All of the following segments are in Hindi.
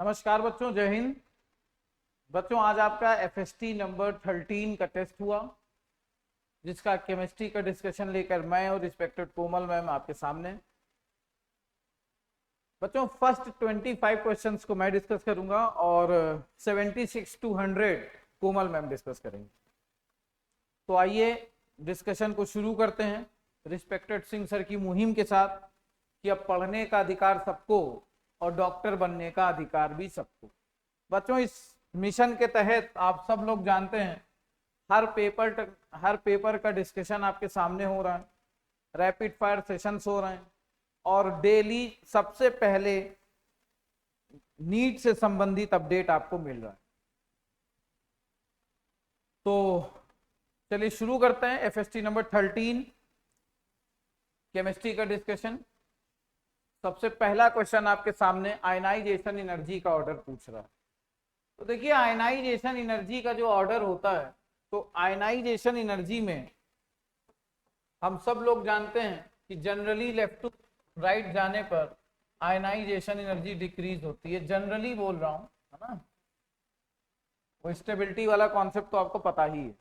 नमस्कार बच्चों, जय हिंद। बच्चों, आज आपका एफएसटी नंबर 13 का टेस्ट हुआ, जिसका केमिस्ट्री का डिस्कशन लेकर मैं और रिस्पेक्टेड कोमल मैम आपके सामने। बच्चों, फर्स्ट 25 क्वेश्चंस को मैं डिस्कस करूंगा और 76 to 100 कोमल मैम डिस्कस करेंगे। तो आइए डिस्कशन को शुरू करते हैं रिस्पेक्टेड सिंह सर की मुहिम के साथ कि अब पढ़ने का अधिकार सबको और डॉक्टर बनने का अधिकार भी सबको। बच्चों, इस मिशन के तहत आप सब लोग जानते हैं हर पेपर का डिस्कशन आपके सामने हो रहा है, रैपिड फायर सेशंस हो रहे हैं और डेली सबसे पहले नीट से संबंधित अपडेट आपको मिल रहा है। तो चलिए शुरू करते हैं एफएसटी नंबर 13 केमिस्ट्री का डिस्कशन। सबसे पहला क्वेश्चन आपके सामने आयनाइजेशन एनर्जी का ऑर्डर पूछ रहा है। तो देखिए, आयनाइजेशन एनर्जी का जो ऑर्डर होता है, तो आयनाइजेशन एनर्जी में हम सब लोग जानते हैं कि जनरली लेफ्ट टू राइट जाने पर आयनाइजेशन एनर्जी डिक्रीज होती है। जनरली बोल रहा हूं, है ना, वो स्टेबिलिटी वाला कॉन्सेप्ट तो आपको पता ही है।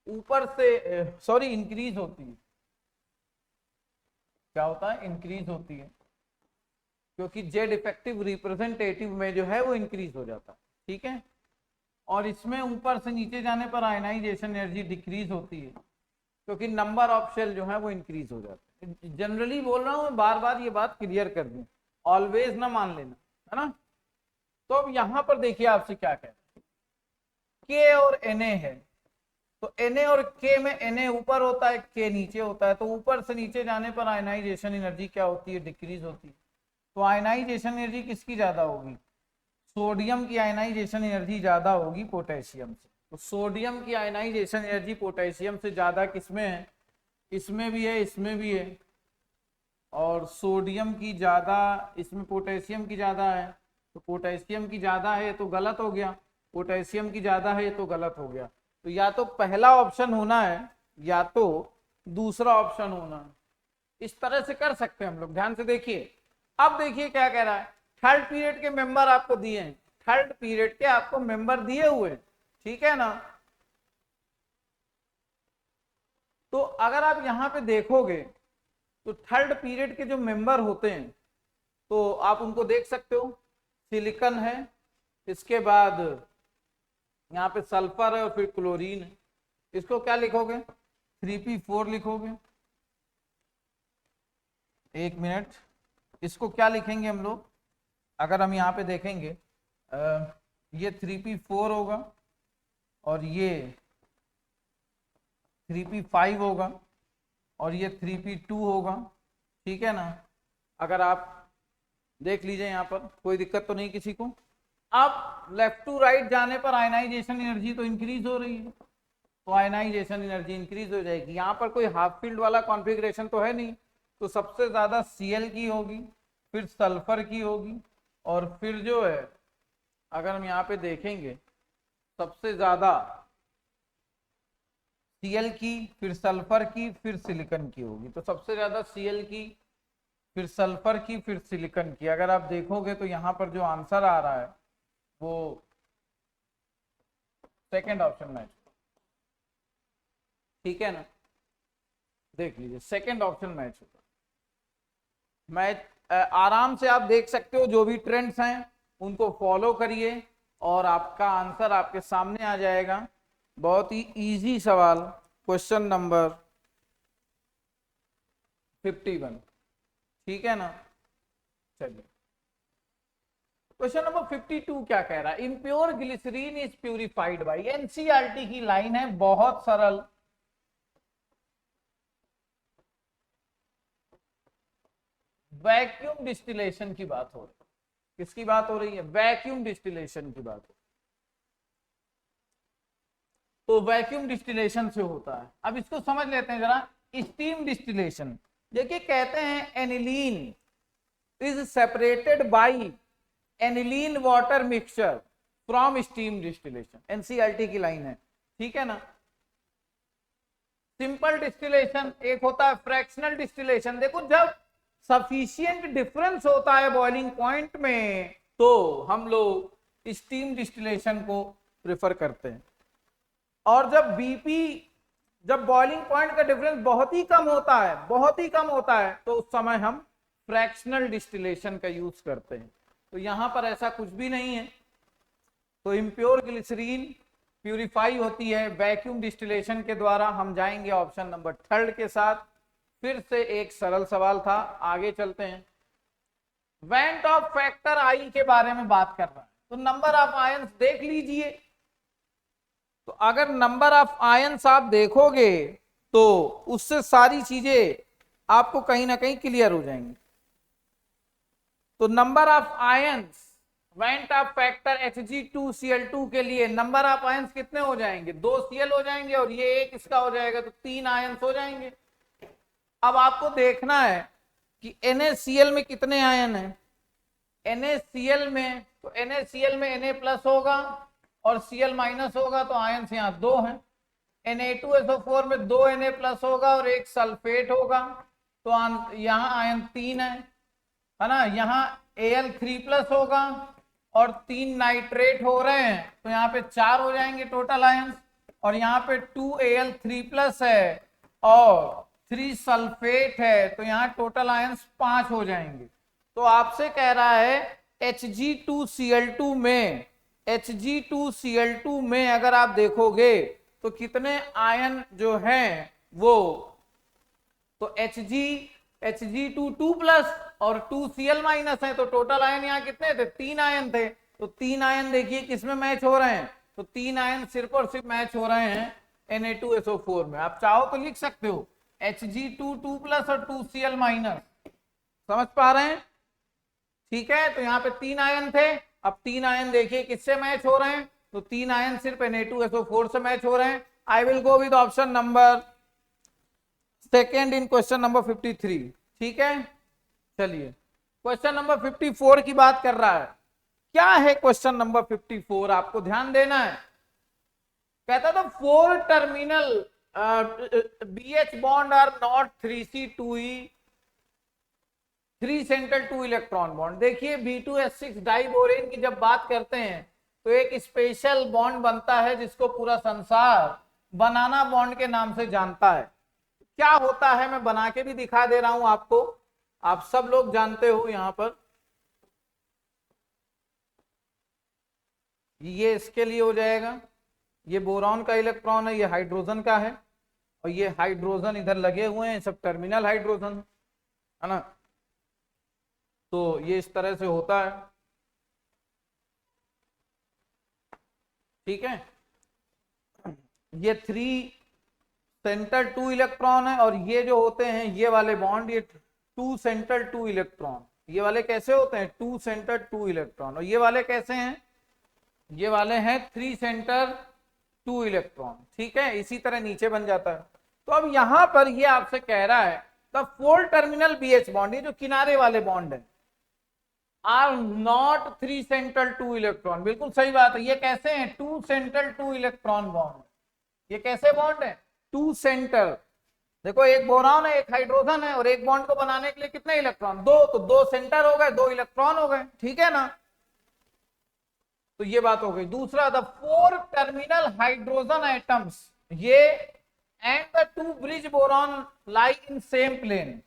ऊपर से इंक्रीज होती है। क्या होता है? इंक्रीज होती है, क्योंकि जेड इफेक्टिव रिप्रेजेंटेटिव में जो है वो इंक्रीज हो जाता है। ठीक है, और इसमें ऊपर से नीचे जाने पर आयनाइजेशन एनर्जी डिक्रीज होती है, क्योंकि नंबर ऑफ शेल जो है वो इंक्रीज हो जाता है। जनरली बोल रहा हूं, बार बार ये बात क्लियर कर दूं, ऑलवेज ना मान लेना, है ना। तो अब यहां पर देखिए आपसे क्या कहते हैं, के और Na है, तो Na और K में Na ऊपर होता है, K नीचे होता है, तो ऊपर से नीचे जाने पर आयनाइजेशन एनर्जी क्या होती है? डिक्रीज होती है। तो आयनाइजेशन एनर्जी किसकी ज्यादा होगी? सोडियम की आयनाइजेशन एनर्जी ज्यादा होगी पोटेशियम से। तो सोडियम की आयनाइजेशन एनर्जी पोटेशियम से ज्यादा किसमें है? इसमें भी है, इसमें भी है। और सोडियम की ज्यादा, इसमें पोटेशियम की ज्यादा है, तो पोटेशियम की ज्यादा है तो गलत हो गया, पोटेशियम की ज्यादा है तो गलत हो गया। तो या तो पहला ऑप्शन होना है या तो दूसरा ऑप्शन होना है। इस तरह से कर सकते हैं हम लोग। ध्यान से देखिए, अब देखिए क्या कह रहा है। थर्ड पीरियड के मेंबर आपको दिए हैं, थर्ड पीरियड के आपको मेंबर दिए हुए, ठीक है ना। तो अगर आप यहां पे देखोगे तो थर्ड पीरियड के जो मेंबर होते हैं तो आप उनको देख सकते हो। सिलिकॉन है, इसके बाद यहाँ पे सल्फर है और फिर क्लोरीन है। इसको क्या लिखोगे? 3p4 लिखोगे। एक मिनट, इसको क्या लिखेंगे हम लोग? अगर हम यहाँ पे देखेंगे, ये 3p4 होगा और ये 3p5 होगा और ये 3p2 होगा, ठीक है ना। अगर आप देख लीजिए यहाँ पर, कोई दिक्कत तो नहीं किसी को। अब लेफ्ट टू राइट जाने पर आयनाइजेशन एनर्जी तो इंक्रीज हो रही है, तो आयनाइजेशन एनर्जी इंक्रीज हो जाएगी। यहाँ पर कोई हाफ फील्ड वाला कॉन्फ़िगरेशन तो है नहीं, तो सबसे ज्यादा Cl की होगी, फिर सल्फर की होगी, और फिर जो है अगर हम यहाँ पे देखेंगे सबसे ज्यादा Cl की, फिर सल्फर की, फिर सिलिकॉन की होगी। तो सबसे ज्यादा Cl की, फिर सल्फर की, फिर सिलिकॉन की। अगर आप देखोगे तो यहाँ पर जो आंसर आ रहा है वो सेकंड ऑप्शन मैच, ठीक है ना। देख लीजिए, सेकंड ऑप्शन मैच होगा। मैच आराम से आप देख सकते हो, जो भी ट्रेंड्स हैं उनको फॉलो करिए और आपका आंसर आपके सामने आ जाएगा। बहुत ही इजी सवाल, क्वेश्चन नंबर 51, ठीक है ना। चलिए, क्वेश्चन नंबर 52 क्या कह रहा है? Impure glycerine is purified by, NCERT की लाइन है, बहुत सरल। वैक्यूम डिस्टिलेशन की बात हो रही है। किसकी बात हो रही है? वैक्यूम डिस्टिलेशन की बात हो। तो वैक्यूम डिस्टिलेशन से होता है। अब इसको समझ लेते हैं जरा, स्टीम डिस्टिलेशन। देखिए, कहते हैं aniline is separated by aniline water mixture from steam distillation, NCERT की लाइन है, ठीक है ना। सिंपल डिस्टिलेशन एक होता है, फ्रैक्शनल डिस्टिलेशन। देखो, जब सफिशिएंट डिफरेंस होता है बॉइलिंग पॉइंट में तो हम लोग स्टीम डिस्टिलेशन को प्रेफर करते हैं। और जब बीपी, जब बॉइलिंग पॉइंट का डिफरेंस बहुत ही कम होता है, बहुत ही कम होता है, तो उस समय हम फ्रैक्शनल डिस्टिलेशन का यूज करते हैं। तो यहां पर ऐसा कुछ भी नहीं है। तो इम्प्योर ग्लिसरीन प्यूरिफाई होती है वैक्यूम डिस्टिलेशन के द्वारा। हम जाएंगे ऑप्शन नंबर 3 के साथ। फिर से एक सरल सवाल था, आगे चलते हैं। वेंट ऑफ फैक्टर आई के बारे में बात कर रहा है, तो नंबर ऑफ आयंस देख लीजिए। तो अगर नंबर ऑफ आयंस आप देखोगे तो उससे सारी चीजें आपको कहीं ना कहीं क्लियर हो जाएंगी। तो number of ions went of factor Hg2Cl2 के लिए नंबर ऑफ आयंस कितने हो जाएंगे? 2 Cl हो जाएंगे और ये एक इसका हो जाएगा, तो 3 आयंस हो जाएंगे। अब आपको देखना है कि NaCl में कितने आयन है। NaCl में, तो NaCl में Na प्लस होगा और Cl माइनस होगा, तो आयंस यहाँ 2 है। Na2SO4 में 2 Na प्लस होगा और एक सल्फेट होगा, तो यहाँ आयन 3 है ना। यहाँ Al3 प्लस होगा और 3 नाइट्रेट हो रहे हैं, तो यहाँ पे 4 हो जाएंगे टोटल आयंस। और यहाँ पे 2Al3 प्लस है और 3 सल्फेट है, तो यहाँ टोटल आयंस 5 हो जाएंगे। तो आपसे कह रहा है Hg2Cl2 में, Hg2Cl2 में अगर आप देखोगे तो कितने आयन जो हैं वो, तो Hg2 2 प्लस और 2Cl माइनस है, तो टोटल आयन यहाँ कितने थे? 3 आयन थे। तो 3 आयन देखिए किसमें मैच हो रहे हैं, तो 3 आयन सिर्फ और सिर्फ मैच हो रहे हैं Na2SO4 में। आप चाहो तो लिख सकते हो Hg2 2 प्लस और 2Cl माइनस। समझ पा रहे हैं? ठीक है, तो यहाँ पे 3 आयन थे। अब 3 आयन देखिए किससे मैच हो रहे हैं, तो 3 आयन सिर्फ Na2SO4 से मैच हो रहे हैं। I will go with option number second in question number 53। ठीक है, चलिए क्वेश्चन नंबर 54 की बात कर रहा है। क्या है क्वेश्चन नंबर 54? आपको ध्यान देना है। कहता था 4 terminal BH bond are not 3C2E 3 central 2 electron bond. देखिए B2S6 डाइबोरेन की जब बात करते हैं तो एक स्पेशल बॉन्ड बनता है जिसको पूरा संसार बनाना बॉन्ड के नाम से जानता है। क्या होता है मैं बना के भी दिखा दे रहा हूं आपको, आप सब लोग जानते हो। यहां पर ये इसके लिए हो जाएगा, ये बोरॉन का इलेक्ट्रॉन है, ये हाइड्रोजन का है, और ये हाइड्रोजन इधर लगे हुए हैं, सब टर्मिनल हाइड्रोजन है ना। तो ये इस तरह से होता है। ठीक है, ये 3 सेंटर 2 इलेक्ट्रॉन है, और ये जो होते हैं ये वाले बॉन्ड, ये 2 सेंटर 2 इलेक्ट्रॉन। ये वाले कैसे होते हैं? 2 सेंटर 2 इलेक्ट्रॉन। और ये वाले कैसे हैं? ये वाले हैं 3 सेंटर 2 इलेक्ट्रॉन। ठीक है, इसी तरह नीचे बन जाता है। तो अब यहां पर ये आपसे कह रहा है द 4 टर्मिनल BH बॉन्ड, ये जो किनारे वाले बॉन्ड है, आर नॉट 3 सेंट्रल 2 इलेक्ट्रॉन। बिल्कुल सही बात है। ये कैसे हैं? 2 सेंट्रल 2 इलेक्ट्रॉन बॉन्ड। ये कैसे बॉन्ड है? 2 सेंटर। देखो एक बोरॉन है, एक हाइड्रोजन है, और एक बॉन्ड को बनाने के लिए कितने इलेक्ट्रॉन? 2, तो 2 सेंटर हो गए, 2 इलेक्ट्रॉन हो गए। ठीक है ना, तो ये बात हो गई। दूसरा, द 4 टर्मिनल हाइड्रोजन एटम्स, ये and the 2 bridge boron lie in same plane.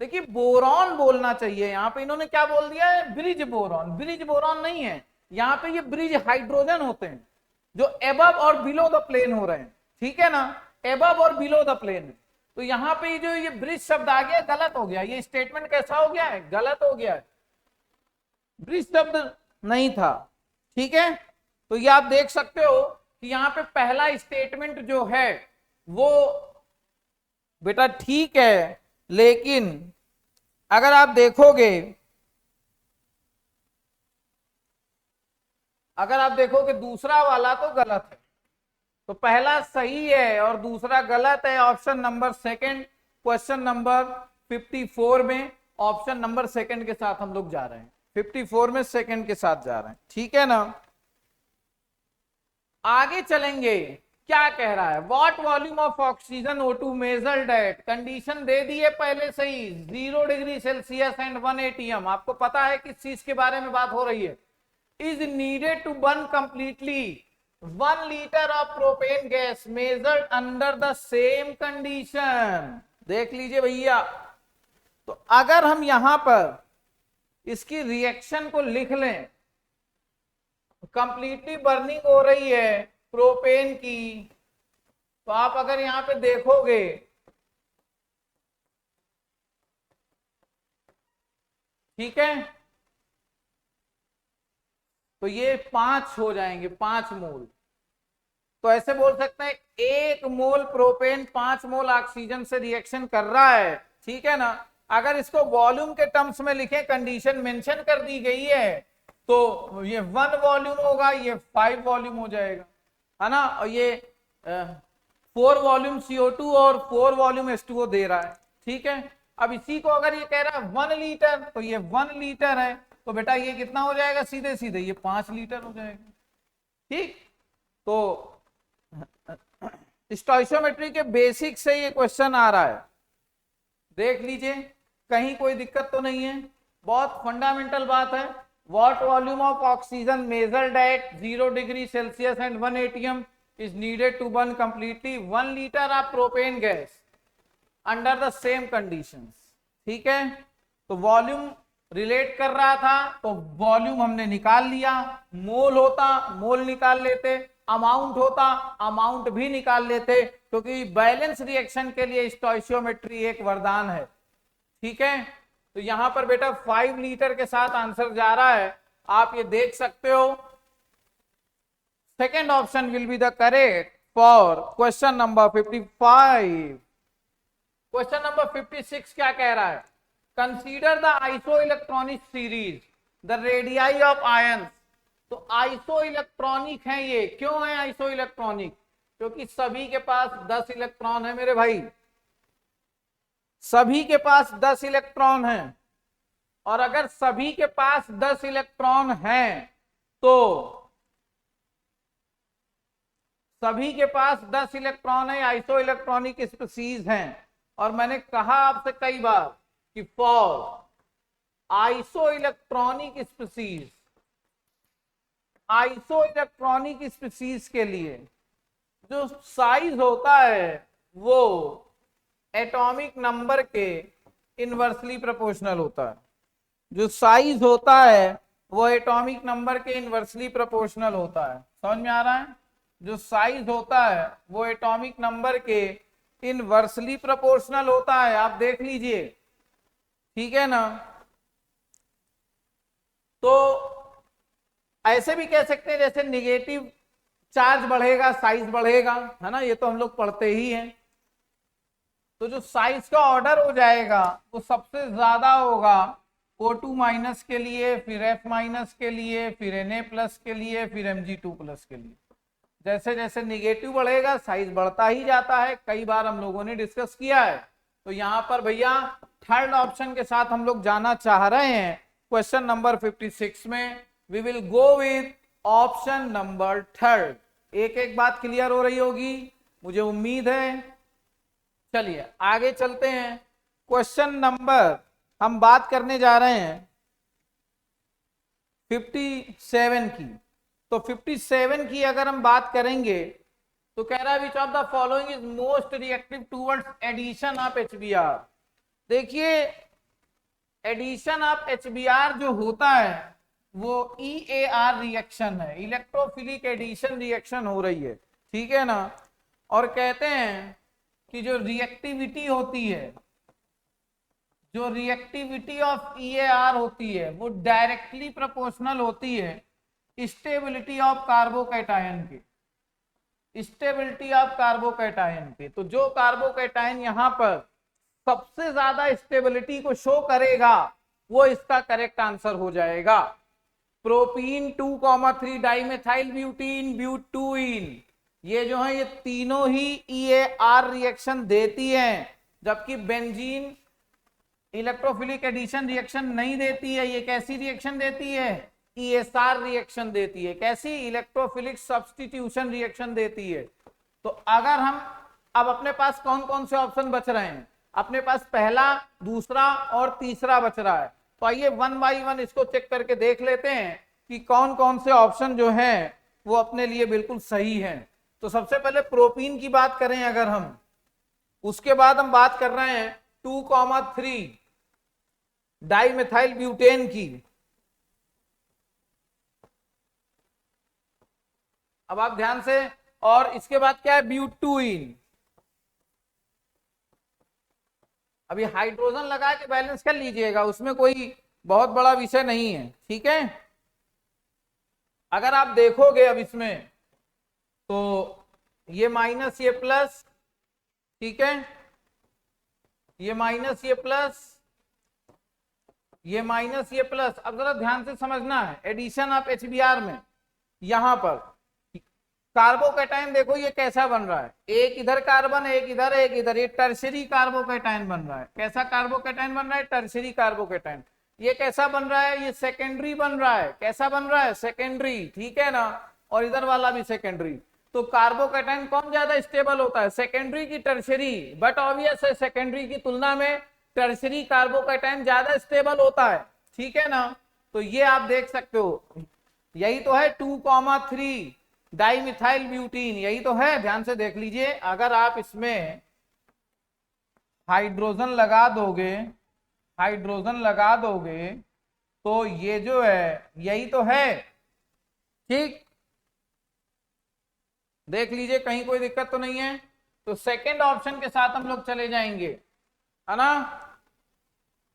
देखिए बोरॉन बोलना चाहिए, यहाँ पे इन्होंने क्या बोल दिया है? Bridge boron. ब्रिज बोरॉन नहीं है, यहाँ पे ये ब्रिज हाइड्रोजन होते हैं जो एबव और बिलो द प्लेन हो रहे हैं। ठीक है ना, एबव और बिलो द प्लेन। तो यहाँ पे जो ये ब्रिज शब्द आ गया, गलत हो गया। ये स्टेटमेंट कैसा हो गया है? गलत हो गया है, ब्रिज शब्द नहीं था। ठीक है, तो ये आप देख सकते हो कि यहाँ पे पहला स्टेटमेंट जो है वो बेटा ठीक है, लेकिन अगर आप देखोगे, दूसरा वाला तो गलत है। तो पहला सही है और दूसरा गलत है। Option number second question number 54 में ऑप्शन नंबर सेकंड के साथ हम लोग जा रहे हैं। 54 में सेकंड के साथ जा रहे हैं। ठीक है ना, आगे चलेंगे। क्या कह रहा है? What volume of oxygen O2 measured at, condition दे दी है पहले से ही, 0 डिग्री सेल्सियस एंड 1 atm। आपको पता है किस चीज के बारे में बात हो रही है? is needed to burn completely 1 liter of propane gas measured under the same condition। देख लीजिए भैया, तो अगर हम यहां पर इसकी रिएक्शन को लिख लें, कंप्लीटली बर्निंग हो रही है प्रोपेन की, तो आप अगर यहां पे देखोगे ठीक है, तो ये 5 हो जाएंगे, 5 मोल। तो ऐसे बोल सकते हैं 1 मोल प्रोपेन 5 मोल ऑक्सीजन से रिएक्शन कर रहा है, ठीक है ना। अगर इसको वॉल्यूम के टर्म्स में लिखें, कंडीशन मेंशन कर दी गई है, तो ये 1 वॉल्यूम होगा, ये 5 वॉल्यूम हो जाएगा, है ना। और ये 4 वॉल्यूम CO2 और 4 वॉल्यूम H2O दे रहा है, ठीक है। अब इसी को अगर ये कह रहा है 1 लीटर, तो ये 1 लीटर है, तो बेटा ये कितना हो जाएगा, सीधे सीधे ये 5 लीटर हो जाएगा, ठीक। तो स्टोइकियोमेट्री के बेसिक से ये क्वेश्चन आ रहा है, देख लीजिए, कहीं कोई दिक्कत तो नहीं है, बहुत फंडामेंटल बात है। What volume of oxygen measured eight 0 degree Celsius and 1 atm is needed to burn completely 1 liter of propane gas under the same conditions, ठीक है। तो वॉल्यूम रिलेट कर रहा था, तो वॉल्यूम हमने निकाल लिया, मोल होता मोल निकाल लेते, अमाउंट होता अमाउंट भी निकाल लेते, क्योंकि बैलेंस रिएक्शन के लिए स्टोइकियोमेट्री एक वरदान है, ठीक है। तो यहां पर बेटा 5 लीटर के साथ आंसर जा रहा है, आप ये देख सकते हो। Second option will be the correct for question number 55। Question number 56 क्या कह रहा है, consider the iso electronic series the radii of ions. तो आइसो इलेक्ट्रॉनिक है, ये क्यों है आइसो इलेक्ट्रॉनिक, क्योंकि सभी के पास 10 इलेक्ट्रॉन है मेरे भाई, सभी के पास 10 इलेक्ट्रॉन है। और अगर सभी के पास 10 इलेक्ट्रॉन हैं, तो सभी के पास 10 इलेक्ट्रॉन है, आइसो इलेक्ट्रॉनिक स्पीसीज हैं। और मैंने कहा आपसे कई बार कि for iso electronic species, iso electronic species के लिए जो साइज होता है वो एटॉमिक नंबर के इनवर्सली प्रोपोर्शनल होता है। जो साइज होता है वो एटॉमिक नंबर के इनवर्सली प्रोपोर्शनल होता है, समझ में आ रहा है। जो साइज होता है वो एटॉमिक नंबर के इनवर्सली प्रोपोर्शनल होता है, आप देख लीजिए, ठीक है ना। तो ऐसे भी कह सकते हैं जैसे निगेटिव चार्ज बढ़ेगा साइज बढ़ेगा, है ना, ये तो हम लोग पढ़ते ही हैं। तो जो साइज का ऑर्डर हो जाएगा वो सबसे ज्यादा होगा O2 माइनस के लिए, फिर F माइनस के लिए, फिर Na प्लस के लिए, फिर Mg2 प्लस के लिए। जैसे जैसे निगेटिव बढ़ेगा साइज बढ़ता ही जाता है, कई बार हम लोगों ने डिस्कस किया है। तो यहां पर भैया थर्ड ऑप्शन के साथ हम लोग जाना चाह रहे हैं क्वेश्चन नंबर 56 में। We will go with option number third. एक एक बात क्लियर हो रही होगी मुझे उम्मीद है। चलिए आगे चलते हैं। क्वेश्चन नंबर हम बात करने जा रहे हैं 57 की। तो 57 की अगर हम बात करेंगे तो कह रहा है which of the following is most reactive towards addition of HBr। देखिए एडिशन ऑफ HBr जो होता है वो EAR रिएक्शन है, इलेक्ट्रोफिलिक एडिशन रिएक्शन हो रही है, ठीक है ना। और कहते हैं कि जो रिएक्टिविटी होती है, जो रिएक्टिविटी ऑफ EAR होती है वो डायरेक्टली प्रोपोर्शनल होती है स्टेबिलिटी ऑफ कार्बोकैटायन के, स्टेबिलिटी ऑफ कार्बोकैटायन के। तो जो कार्बोकैटायन यहाँ पर सबसे ज्यादा स्टेबिलिटी को शो करेगा वो इसका करेक्ट आंसर हो जाएगा। प्रोपीन 2,3 डाइमेथाइल ब्यूटीन ब्यूटूइन, ये जो है ये तीनों ही EAR रिएक्शन देती हैं, जबकि बेंजीन इलेक्ट्रोफिलिक एडिशन रिएक्शन नहीं देती है। ये कैसी रिएक्शन देती है, ESR रिएक्शन देती है। कैसी, इलेक्ट्रोफिलिक सब्स्टिट्यूशन रिएक्शन देती है। तो अगर हम अब अपने पास कौन कौन से ऑप्शन बच रहे हैं, अपने पास पहला, दूसरा और तीसरा बच रहा है। तो आइए वन बाई वन इसको चेक करके देख लेते हैं कि कौन कौन से ऑप्शन जो है वो अपने लिए बिल्कुल सही है। तो सबसे पहले प्रोपीन की बात करें अगर हम, उसके बाद हम बात कर रहे हैं 2,3 डाइमेथाइल ब्यूटेन की। अब आप ध्यान से, और इसके बाद क्या है, ब्यूटूइन। अभी हाइड्रोजन लगा के बैलेंस कर लीजिएगा, उसमें कोई बहुत बड़ा विषय नहीं है, ठीक है। अगर आप देखोगे अब इसमें तो ये माइनस ये प्लस, ठीक है, ये माइनस ये प्लस, ये माइनस ये प्लस। अब जरा ध्यान से समझना है एडिशन ऑफ HBr में, यहां पर कार्बोकैटायन देखो ये कैसा बन रहा है, एक इधर कार्बन, एक इधर, एक इधर, ये टर्शरी कार्बोकैटायन बन रहा है। कैसा कार्बोकैटायन बन रहा है, टर्शरी कार्बोकैटायन। ये कैसा बन रहा है, ये सेकेंडरी बन रहा है। कैसा बन रहा है, सेकेंडरी, ठीक है ना, और इधर वाला भी सेकेंडरी। तो कार्बोकैटायन कौन ज्यादा स्टेबल होता है, सेकेंडरी की टर्शरी? बट ऑब्वियस है सेकेंडरी की तुलना में टर्शरी कार्बोकैटायन ज्यादा स्टेबल होता है, ठीक है ना। तो ये आप देख सकते हो, यही तो है 2,3 डाइमिथाइल ब्यूटीन, यही तो है। ध्यान से देख लीजिए, अगर आप इसमें हाइड्रोजन लगा दोगे, हाइड्रोजन लगा दोगे तो ये जो है यही तो है, ठीक। देख लीजिए कहीं कोई दिक्कत तो नहीं है। तो सेकंड ऑप्शन के साथ हम लोग चले जाएंगे, है ना।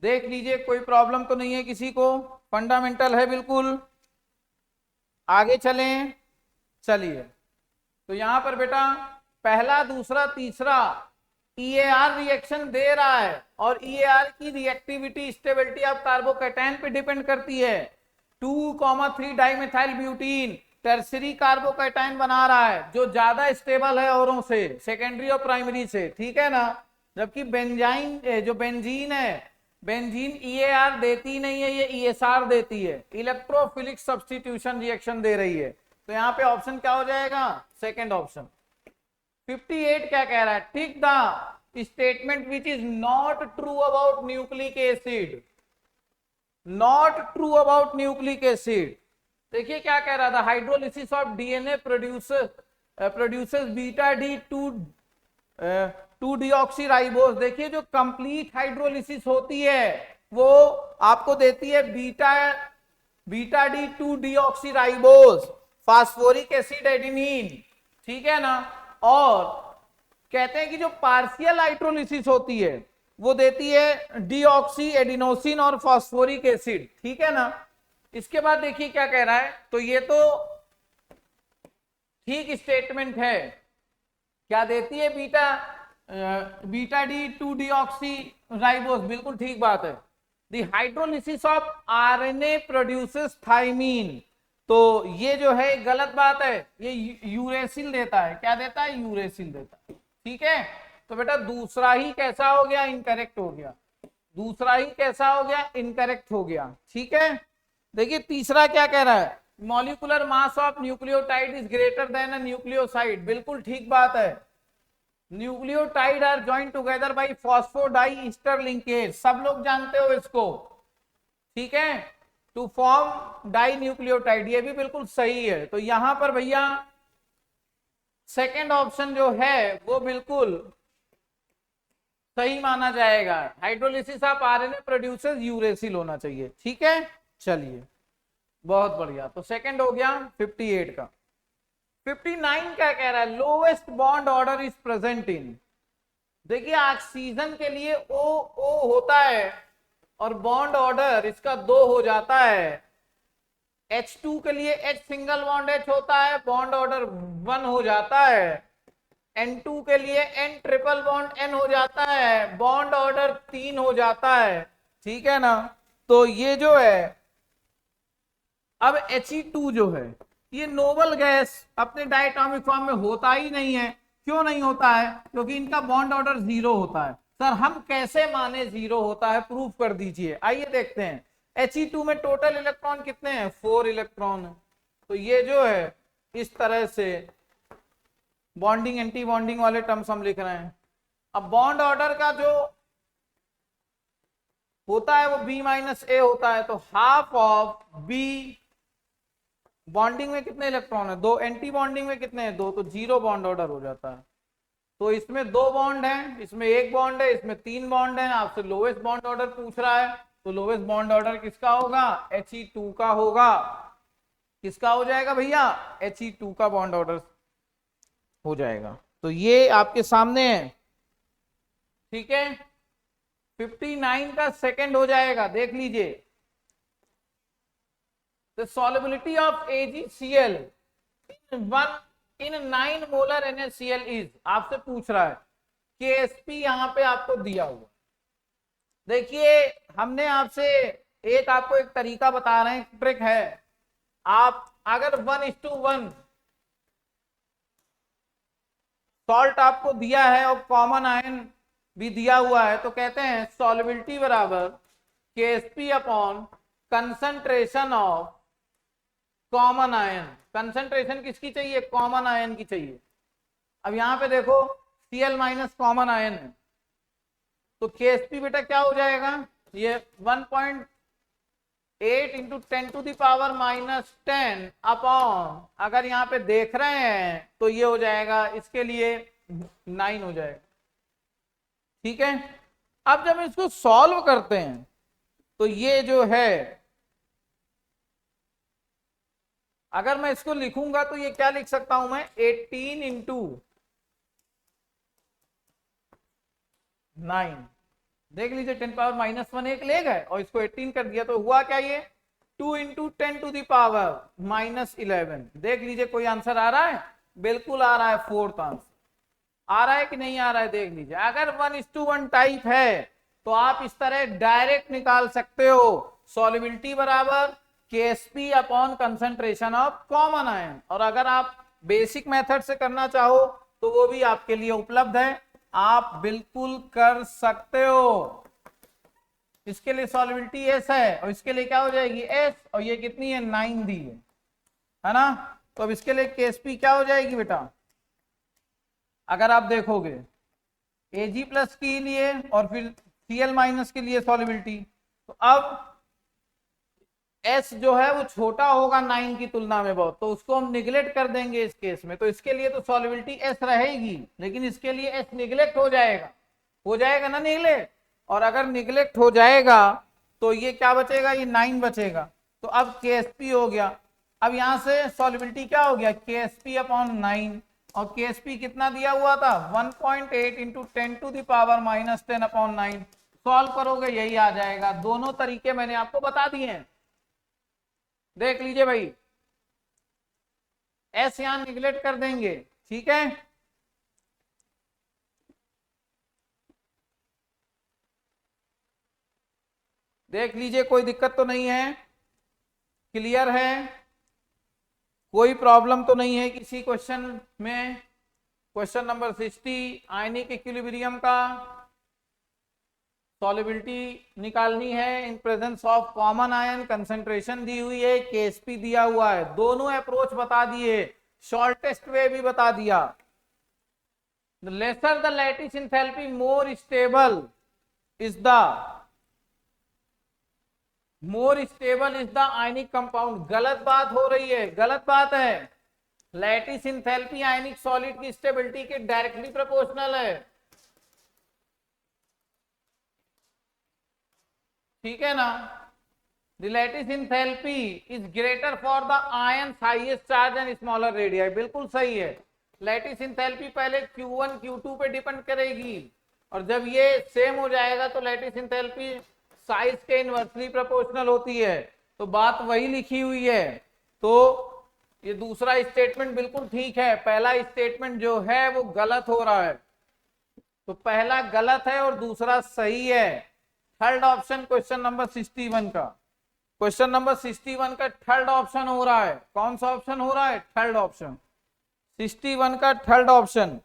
देख लीजिए कोई प्रॉब्लम तो नहीं है किसी को, फंडामेंटल है बिल्कुल। आगे चलें, चलिए। तो यहां पर बेटा पहला, दूसरा, तीसरा EAR रिएक्शन दे रहा है, और EAR की रिएक्टिविटी स्टेबिलिटी ऑफ कार्बोकैटायन पे डिपेंड करती है। 2,3 डाइमेथाइल ब्यूटीन टर्सरी कार्बोकैटायन बना रहा है, जो ज्यादा स्टेबल है औरों से, सेकेंडरी और प्राइमरी से, ठीक है ना। जबकि बेंजाइन, जो बेंजीन है, बेंजीन EAR देती नहीं है, ये ESR देती है, इलेक्ट्रोफिलिक सब्स्टिट्यूशन रिएक्शन दे रही है। तो यहाँ पे ऑप्शन क्या हो जाएगा, सेकंड ऑप्शन। 58 क्या कह रहा है, tick the statement which is not true about nucleic acid, not true about nucleic acid. देखिए क्या कह रहा था, hydrolysis of DNA produces beta D 2 deoxyribose. देखिए जो कंप्लीट हाइड्रोलिसिस होती है वो आपको देती है beta D 2 deoxyribose, phosphoric acid adenine, ठीक है ना। और कहते हैं कि जो पार्शियल हाइड्रोलिसिस होती है वो देती है डीऑक्सी एडिनोसिन और फास्फोरिक एसिड, ठीक है ना। इसके बाद देखिए क्या कह रहा है, तो ये तो ठीक स्टेटमेंट है, क्या देती है, बीटा डी 2 डीऑक्सीराइबोज, बिल्कुल ठीक बात है। The hydrolysis of RNA produces thymine, तो ये जो है गलत बात है, ये यूरेसिल देता है। क्या देता है, यूरेसिल देता है, ठीक है। तो बेटा दूसरा ही कैसा हो गया, इनकरेक्ट हो गया, दूसरा ही कैसा हो गया, इनकरेक्ट हो गया, ठीक है। देखिए तीसरा क्या कह रहा है, molecular mass of nucleotide is greater than a nucleoside, बिल्कुल ठीक बात है। Nucleotide are joined together by phosphodiester linkage, सब लोग जानते हो इसको, ठीक है, टू फॉर्म डाई न्यूक्लियोटाइड, ये भी बिल्कुल सही है। तो यहां पर भैया सेकंड ऑप्शन जो है वो बिल्कुल सही माना जाएगा, hydrolysis of RNA produces uracil होना चाहिए, ठीक है। चलिए बहुत बढ़िया, तो सेकंड हो गया 58 का। 59 क्या कह रहा है, lowest bond order is present in. देखिए ऑक्सीजन के लिए O होता है और बॉन्ड ऑर्डर इसका 2 हो जाता है। H2 के लिए H सिंगल बॉन्ड H होता है, बॉन्ड ऑर्डर 1 हो जाता है। N2 के लिए N ट्रिपल बॉन्ड N हो जाता है, बॉन्ड ऑर्डर 3 हो जाता है, ठीक है ना। तो ये जो है, अब He2 जो है ये नोबल गैस अपने डायटोमिक फॉर्म में होता ही नहीं है। क्यों नहीं होता है, क्योंकि इनका बॉन्ड ऑर्डर 0 होता है। सर हम कैसे माने 0 होता है, प्रूफ कर दीजिए। आइए देखते हैं, He2 में टोटल इलेक्ट्रॉन कितने हैं, 4 इलेक्ट्रॉन है। तो ये जो है इस तरह से बॉन्डिंग एंटी बॉन्डिंग वाले टर्म्स हम लिख रहे हैं। अब बॉन्ड ऑर्डर का जो होता है वो B-A होता है, तो हाफ ऑफ B बॉन्डिंग में कितने इलेक्ट्रॉन है? दो। एंटी बॉन्डिंग में कितने हैं? दो। तो जीरो बॉन्ड ऑर्डर हो जाता है। तो इसमें दो बॉन्ड है, इसमें एक बॉन्ड है, इसमें तीन बॉन्ड है। आपसे लोवेस्ट बॉन्ड ऑर्डर पूछ रहा है, तो लोवेस्ट बॉन्ड ऑर्डर किसका होगा? He2 का होगा। किसका हो जाएगा भैया? He2 का बॉन्ड ऑर्डर हो जाएगा। तो ये आपके सामने है, ठीक है। 59 का सेकंड हो जाएगा, देख लीजिए। The solubility of AgCl in 9 molar NaCl is, आपसे पूछ रहा है KSP, यहां पे आपको दिया हुआ। देखिए हमने आपसे आपको एक तरीका बता रहे हैं, ट्रिक है। आप अगर 1:1 सॉल्ट आपको दिया है और कॉमन आयन भी दिया हुआ है, तो कहते हैं सॉल्युबिलिटी बराबर KSP upon concentration of common ion. Concentration किसकी चाहिए? कॉमन आयन की चाहिए। अब यहां पे देखो Cl माइनस कॉमन आयन है, तो KSP बेटा क्या हो जाएगा? ये 1.8 इंटू 10⁻⁻10 अपॉन, अगर यहाँ पे देख रहे हैं तो ये हो जाएगा, इसके लिए 9 हो जाएगा, ठीक है। अब जब इसको सॉल्व करते हैं तो ये जो है, अगर मैं इसको लिखूंगा तो ये क्या लिख सकता हूं मैं? 18 इंटू 9, देख लीजिए 10⁻⁻1 एक ले गए और इसको 18 कर दिया, तो हुआ क्या? ये 2 इंटू 10⁻⁻11। देख लीजिए कोई आंसर आ रहा है? बिल्कुल आ रहा है, फोर्थ आंसर आ रहा है कि नहीं आ रहा है? देख लीजिए, अगर 1:1 टाइप है तो आप इस तरह डायरेक्ट निकाल सकते हो, सॉल्युबिलिटी बराबर KSP upon concentration of common ion. और अगर आप बेसिक मेथड से करना चाहो तो वो भी आपके लिए उपलब्ध है, आप बिल्कुल कर सकते हो। इसके लिए सॉल्युबिलिटी S है और इसके लिए क्या हो जाएगी? S, और ये कितनी है? 9 दी है ना। तो अब इसके लिए KSP क्या हो जाएगी बेटा? अगर आप देखोगे Ag प्लस के लिए और फिर Cl माइनस के लिए सॉल्युबिलिटी, तो अब S जो है वो छोटा होगा 9 की तुलना में बहुत, तो उसको हम निगलेक्ट कर देंगे इस केस में। तो इसके लिए तो सॉल्युबिलिटी S रहेगी, लेकिन इसके लिए S निगलेक्ट हो जाएगा ना निगलेक्ट। और अगर निगलेक्ट हो जाएगा तो ये क्या बचेगा? ये 9 बचेगा। तो अब KSP हो गया। अब यहां से सॉल्युबिलिटी क्या हो गया? KSP अपॉन 9, और KSP कितना दिया हुआ था? 1.8 इंटू 10⁻⁻10 अपॉन 9। सॉल्व करोगे यही आ जाएगा। दोनों तरीके मैंने आपको बता दिए हैं, देख लीजिए भाई। S यहां निगलेक्ट कर देंगे, ठीक है। देख लीजिए कोई दिक्कत तो नहीं है, क्लियर है, कोई प्रॉब्लम तो नहीं है किसी क्वेश्चन में? क्वेश्चन नंबर 60, आयनिक इक्विलिब्रियम का सॉल्युबिलिटी निकालनी है in presence of common ion. Concentration दी हुई है, KSP दिया हुआ है। दोनों अप्रोच बता दिए, शॉर्टेस्ट वे भी बता दिया। The lesser the lattice enthalpy, more stable is the ionic compound। गलत बात हो रही है, गलत बात है। लैटिस इंथैल्पी आयनिक सॉलिड की स्टेबिलिटी के डायरेक्टली प्रोपोर्शनल है, ठीक है ना। The lattice enthalpy is greater for the ions highest charge and smaller radii। बिल्कुल सही है। लैटिस इंथैल्पी पहले Q1 Q2 पे डिपेंड करेगी, और जब ये सेम हो जाएगा तो लैटिस इंथैल्पी साइज के इनवर्सली प्रोपोर्शनल होती है। तो बात वही लिखी हुई है। तो ये दूसरा स्टेटमेंट बिल्कुल ठीक है, पहला स्टेटमेंट जो है वो गलत हो रहा है। तो पहला गलत है और दूसरा सही है। थर्ड ऑप्शन क्वेश्चन नंबर 61 का, क्वेश्चन नंबर 61 का थर्ड ऑप्शन हो रहा है। कौन सा ऑप्शन हो रहा है? थर्ड ऑप्शन, 61 का थर्ड ऑप्शन।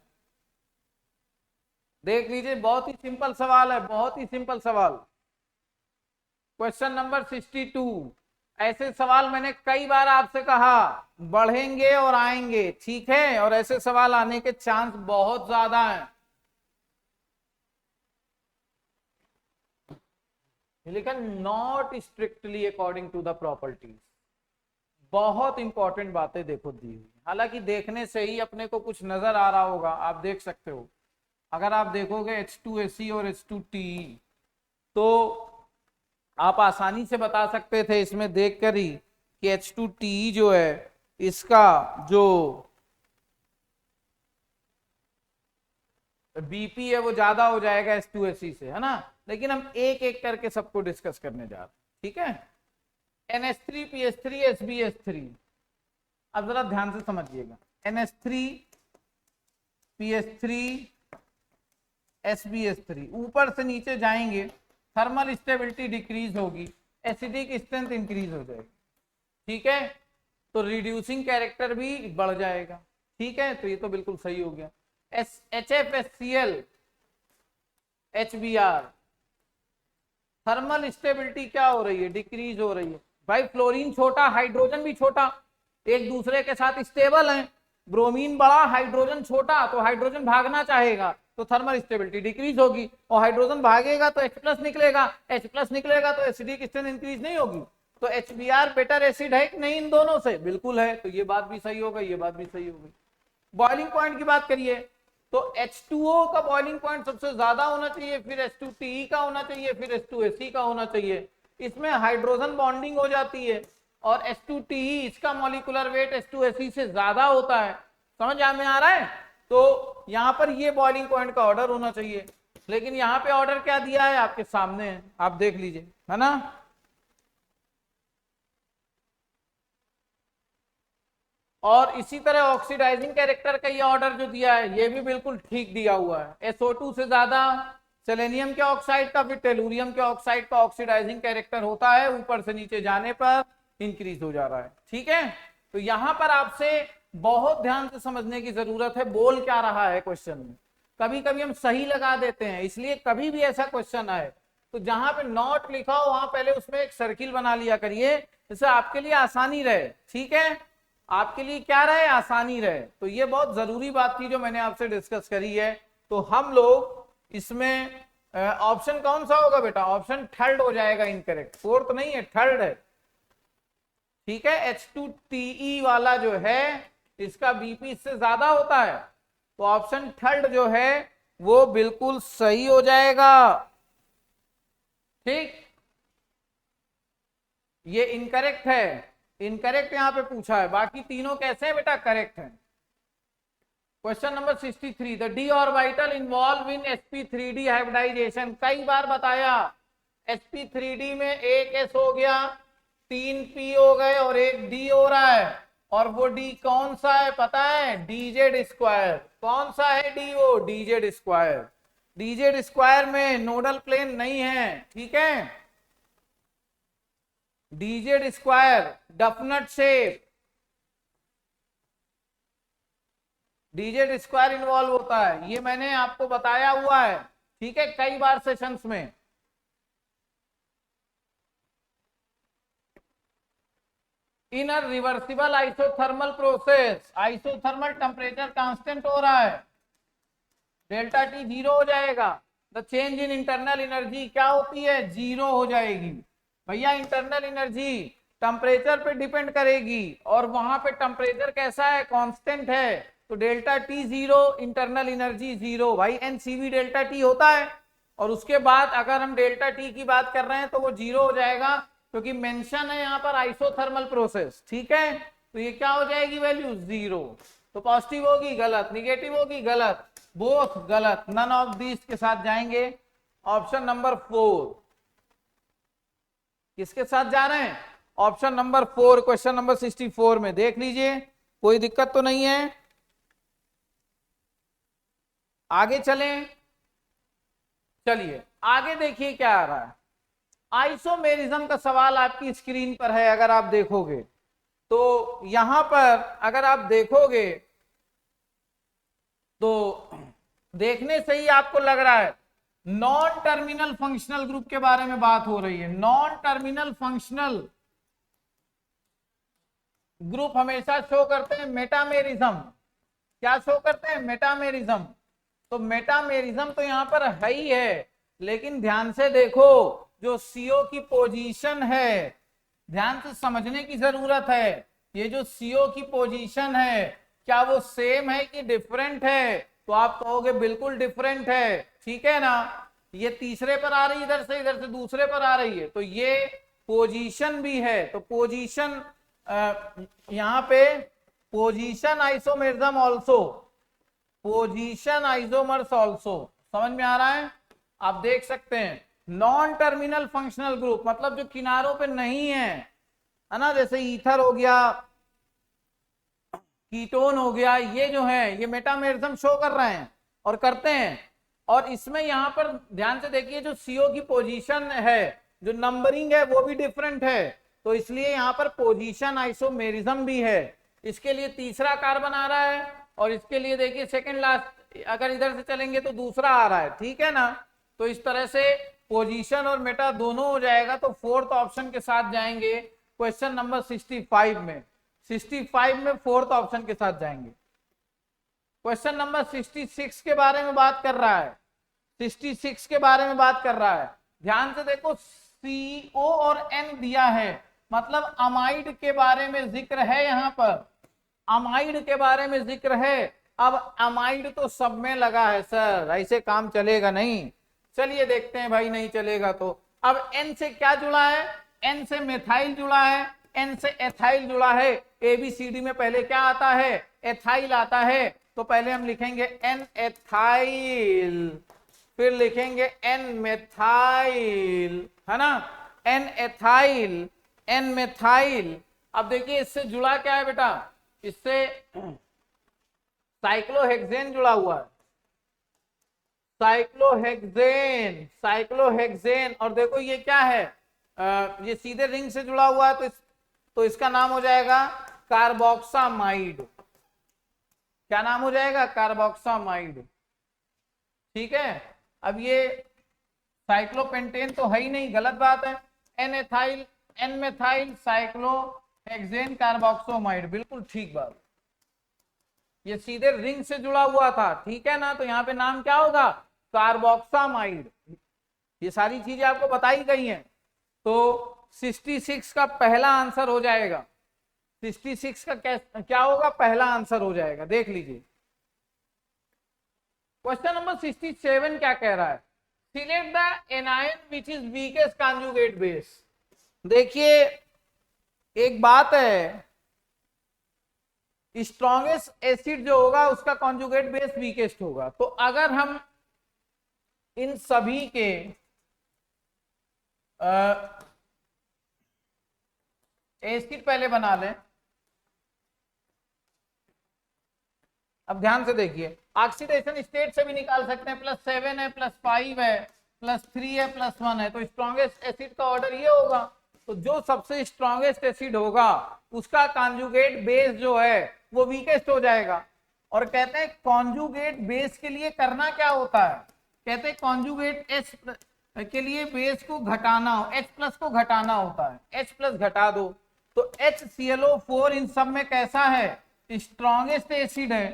देख लीजिए, बहुत ही सिंपल सवाल है, बहुत ही सिंपल सवाल। क्वेश्चन नंबर 62, ऐसे सवाल मैंने कई बार आपसे कहा बढ़ेंगे और आएंगे, ठीक है, और ऐसे सवाल आने के चांस बहुत ज्यादा है। लेकिन not strictly according to the properties, बहुत इंपॉर्टेंट बातें देखो दी हुई, हालांकि देखने से ही अपने को कुछ नजर आ रहा होगा, आप देख सकते हो। अगर आप देखोगे H2AC और H2TE तो आप आसानी से बता सकते थे इसमें देखकर ही कि H2TE जो है इसका जो बीपी है वो ज्यादा हो जाएगा H2AC से, है ना। लेकिन हम एक एक करके सबको डिस्कस करने जा रहे हैं, ठीक है। NH3 PH3 SbH3, अब जरा ध्यान से समझिएगा। NH3 PH3 SbH3, ऊपर से नीचे जाएंगे थर्मल स्टेबिलिटी डिक्रीज होगी, एसिडिक स्ट्रेंथ इंक्रीज हो जाएगी, ठीक है। तो रिड्यूसिंग कैरेक्टर भी बढ़ जाएगा, ठीक है। तो ये तो बिल्कुल सही हो गया। HFHCl HBr, थर्मल स्टेबिलिटी क्या हो रही है, डिक्रीज हो रही है। भाई फ्लोरीन छोटा, हाइड्रोजन भी छोटा, एक दूसरे के साथ स्टेबल हैं। ब्रोमीन बड़ा, हाइड्रोजन छोटा, तो हाइड्रोजन भागना चाहेगा तो थर्मल स्टेबिलिटी डिक्रीज होगी, और हाइड्रोजन भागेगा तो H+ निकलेगा, H+ निकलेगा तो एसिडिक स्ट्रेंथ इंक्रीज नहीं होगी। तो HBr बेटर एसिड है कि नहीं इन दोनों से, बिल्कुल है। तो ये बात भी सही हो गई, ये बात भी सही हो गई। बॉइलिंग पॉइंट की बात करिए तो H2O का बॉइलिंग पॉइंट सबसे ज्यादा होना चाहिए, फिर H2TE का होना चाहिए, फिर H2AC का होना चाहिए। इसमें हाइड्रोजन बॉन्डिंग हो जाती है, और H2TE इसका मॉलिक्यूलर वेट H2AC से ज्यादा होता है। समझ में आ रहा है। तो यहाँ पर ये बॉइलिंग पॉइंट का ऑर्डर होना चाहिए, लेकिन यहाँ पे ऑर्डर क्या दिया है आपके सामने है, आप देख लीजिए, है ना। और इसी तरह ऑक्सीडाइजिंग कैरेक्टर का ये ऑर्डर जो दिया है ये भी बिल्कुल ठीक दिया हुआ है। SO2 से ज्यादा सेलेनियम के ऑक्साइड का, फिर टेलुरियम के ऑक्साइड का ऑक्सीडाइजिंग कैरेक्टर होता है, ऊपर से नीचे जाने पर इंक्रीज हो जा रहा है, ठीक है। तो यहां पर आपसे बहुत ध्यान से समझने की जरूरत है, बोल क्या रहा है क्वेश्चन में। कभी कभी हम सही लगा देते हैं, इसलिए कभी भी ऐसा क्वेश्चन आए तो जहां पे नॉट लिखा हो वहां पहले उसमें एक सर्किल बना लिया करिए, जिससे आपके लिए आसानी रहे, ठीक है। आपके लिए क्या रहे, आसानी रहे। तो ये बहुत जरूरी बात थी जो मैंने आपसे डिस्कस करी है। तो हम लोग इसमें ऑप्शन कौन सा होगा बेटा, ऑप्शन थर्ड हो जाएगा इनकरेक्ट, फोर्थ नहीं है, थर्ड है, ठीक है। H2TE वाला जो है इसका बीपी इससे ज्यादा होता है, तो ऑप्शन थर्ड जो है वो बिल्कुल सही हो जाएगा, ठीक। ये इनकरेक्ट है, इनकरेक्ट यहां पे पूछा है, बाकी तीनों कैसे हैं बेटा, करेक्ट है। Question number 63, the d orbital involve in sp3d hybridization. कई बार बताया sp3d में एक s हो गया, 3 p हो गए और एक d हो रहा है, और वो d कौन सा है पता है, dz²। कौन सा है d, वो dz²। dz² में नोडल प्लेन नहीं है, ठीक है। dz² definite shape, dz² involve होता है, ये मैंने आपको बताया हुआ है, ठीक है, कई बार सेशंस में। In a reversible isothermal process, isothermal temperature constant हो रहा है, डेल्टा टी 0 हो जाएगा। The change in internal energy क्या होती है, 0 हो जाएगी। भैया इंटरनल एनर्जी टेम्परेचर पे डिपेंड करेगी, और वहां पे टेम्परेचर कैसा है, कांस्टेंट है, तो डेल्टा टी 0, इंटरनल एनर्जी 0। भाई NCV डेल्टा टी होता है, और उसके बाद अगर हम डेल्टा टी की बात कर रहे हैं तो वो 0 हो जाएगा, क्योंकि मेंशन है यहाँ पर आइसोथर्मल प्रोसेस, ठीक है। तो ये क्या हो जाएगी वैल्यू, 0। तो पॉजिटिव होगी गलत, निगेटिव होगी गलत, बोथ गलत, नन ऑफ दिस के साथ जाएंगे। ऑप्शन नंबर 4 किसके साथ जा रहे हैं, ऑप्शन नंबर 4, क्वेश्चन नंबर 64 में देख लीजिए, कोई दिक्कत तो नहीं है। आगे चलें, चलिए आगे देखिए क्या आ रहा है। आइसोमेरिज्म का सवाल आपकी स्क्रीन पर है, अगर आप देखोगे तो यहां पर अगर आप देखोगे तो देखने से ही आपको लग रहा है नॉन टर्मिनल फंक्शनल ग्रुप के बारे में बात हो रही है। नॉन टर्मिनल फंक्शनल ग्रुप हमेशा शो करते हैं मेटामेरिज्म। क्या शो करते हैं, मेटामेरिज्म। तो मेटामेरिज्म तो यहां पर है ही है, लेकिन ध्यान से देखो जो CO की पोजीशन है, ध्यान से समझने की जरूरत है। ये जो CO की पोजीशन है क्या वो सेम है कि डिफरेंट है, तो आप कहोगे बिल्कुल डिफरेंट है, ठीक है ना। ये तीसरे पर आ रही है, इधर से दूसरे पर आ रही है, तो ये पोजीशन भी है। तो पोजीशन यहाँ पे position isomerism also, position isomers also, समझ में आ रहा है। आप देख सकते हैं नॉन टर्मिनल फंक्शनल ग्रुप मतलब जो किनारों पे नहीं है ना, जैसे ईथर हो गया, कीटोन हो गया, ये जो है ये मेटामेरिज्म शो कर रहे हैं और करते हैं। और इसमें यहां पर ध्यान से देखिए जो CO की पोजीशन है, जो नंबरिंग है वो भी डिफरेंट है, तो इसलिए यहां पर पोजीशन आइसोमेरिज्म भी है। इसके लिए तीसरा कार्बन आ रहा है और इसके लिए देखिए सेकंड लास्ट, अगर इधर से चलेंगे तो दूसरा आ रहा है, ठीक है ना। तो इस तरह से पोजीशन और मेटा दोनों हो जाएगा। तो फोर्थ ऑप्शन के साथ जाएंगे क्वेश्चन नंबर 65 में, 65 में फोर्थ ऑप्शन के साथ जाएंगे। क्वेश्चन नंबर 66 के बारे में बात कर रहा है, 66 के बारे में बात कर रहा है। ध्यान से देखो CO और N दिया है, मतलब अमाइड के बारे में जिक्र है, यहाँ पर अमाइड के बारे में जिक्र है। अब अमाइड तो सब में लगा है सर, ऐसे काम चलेगा नहीं। चलिए देखते हैं भाई, नहीं चलेगा तो। अब N से क्या जुड़ा है, N से मेथाइल जुड़ा है, N से एथाइल जुड़ा है। ABCD में पहले क्या आता है, एथाइल आता है, तो पहले हम लिखेंगे N एथाइल, फिर लिखेंगे N मेथाइल, है ना, N एथाइल, N मेथाइल। अब देखिए इससे जुड़ा क्या है बेटा, इससे साइक्लोहेक्सेन जुड़ा हुआ है, साइक्लोहेक्सेन, साइक्लोहेक्सेन। और देखो ये क्या है, ये सीधे रिंग से जुड़ा हुआ है, तो इसका नाम हो जाएगा कार्बोक्सामाइड। क्या नाम हो जाएगा, कार्बोक्सामाइड, ठीक है। अब ये साइक्लोपेंटेन तो है ही नहीं, गलत बात है। N ethyl, N methyl, cyclohexane, carboxamide, बिल्कुल ठीक बात। ये सीधे रिंग से जुड़ा हुआ था, ठीक है ना, तो यहाँ पे नाम क्या होगा, कार्बोक्सामाइड। ये सारी चीजें आपको बताई गई हैं। तो 66 का पहला आंसर हो जाएगा, 66 का क्या होगा, पहला आंसर हो जाएगा, देख लीजिए। क्वेश्चन नंबर 67 क्या कह रहा है, select the anion which is weakest conjugate base. देखिए एक बात है, स्ट्रॉन्गेस्ट एसिड जो होगा उसका कॉन्जुगेट बेस वीकेस्ट होगा। तो अगर हम इन सभी के एसिड पहले बना लें, अब ध्यान से देखिए, ऑक्सीडेशन स्टेट से भी निकाल सकते हैं, +7 है, +5 है, +3 है, +1 है, तो स्ट्रॉन्गेस्ट एसिड का ऑर्डर ये होगा। तो जो सबसे स्ट्रॉन्गेस्ट एसिड होगा उसका कॉन्जुगेट बेस जो है वो वीकेस्ट हो जाएगा। और कहते हैं कॉन्जुगेट बेस के लिए करना क्या होता है, कहते हैं कॉन्जुगेट H के लिए बेस को घटाना, H+ को घटाना होता है, H+ घटा दो। तो HClO4 इन सब में कैसा है, स्ट्रॉन्गेस्ट एसिड है,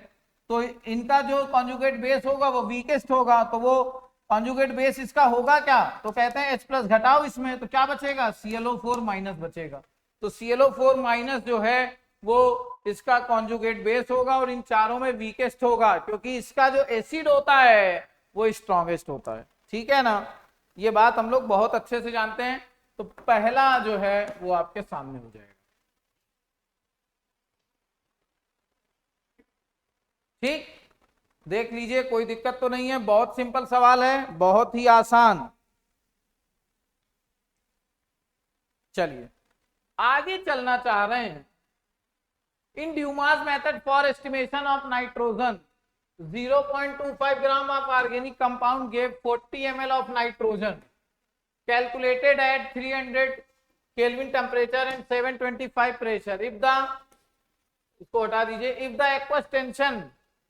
तो इनका जो कॉन्जुगेट बेस होगा वो वीकेस्ट होगा। तो वो कॉन्जुगेट बेस इसका होगा क्या, तो कहते हैं H+ घटाओ इसमें, तो क्या बचेगा, ClO4- बचेगा। तो ClO4- जो है वो इसका कॉन्जुगेट बेस होगा और इन चारों में वीकेस्ट होगा, क्योंकि इसका जो एसिड होता है वो स्ट्रॉन्गेस्ट होता है, ठीक है ना। ये बात हम लोग बहुत अच्छे से जानते हैं। तो पहला जो है वो आपके सामने हो जाएगा, ठीक। देख लीजिए, कोई दिक्कत तो नहीं है, बहुत सिंपल सवाल है, बहुत ही आसान। चलिए आगे चलना चाह रहे हैं। In Dumas method for estimation of nitrogen, 0.25 gram of organic compound gave 40 ml of nitrogen calculated at 300 kelvin temperature and 725 pressure. If the, इसको हटा दीजिए, इफ द एक्वस टेंशन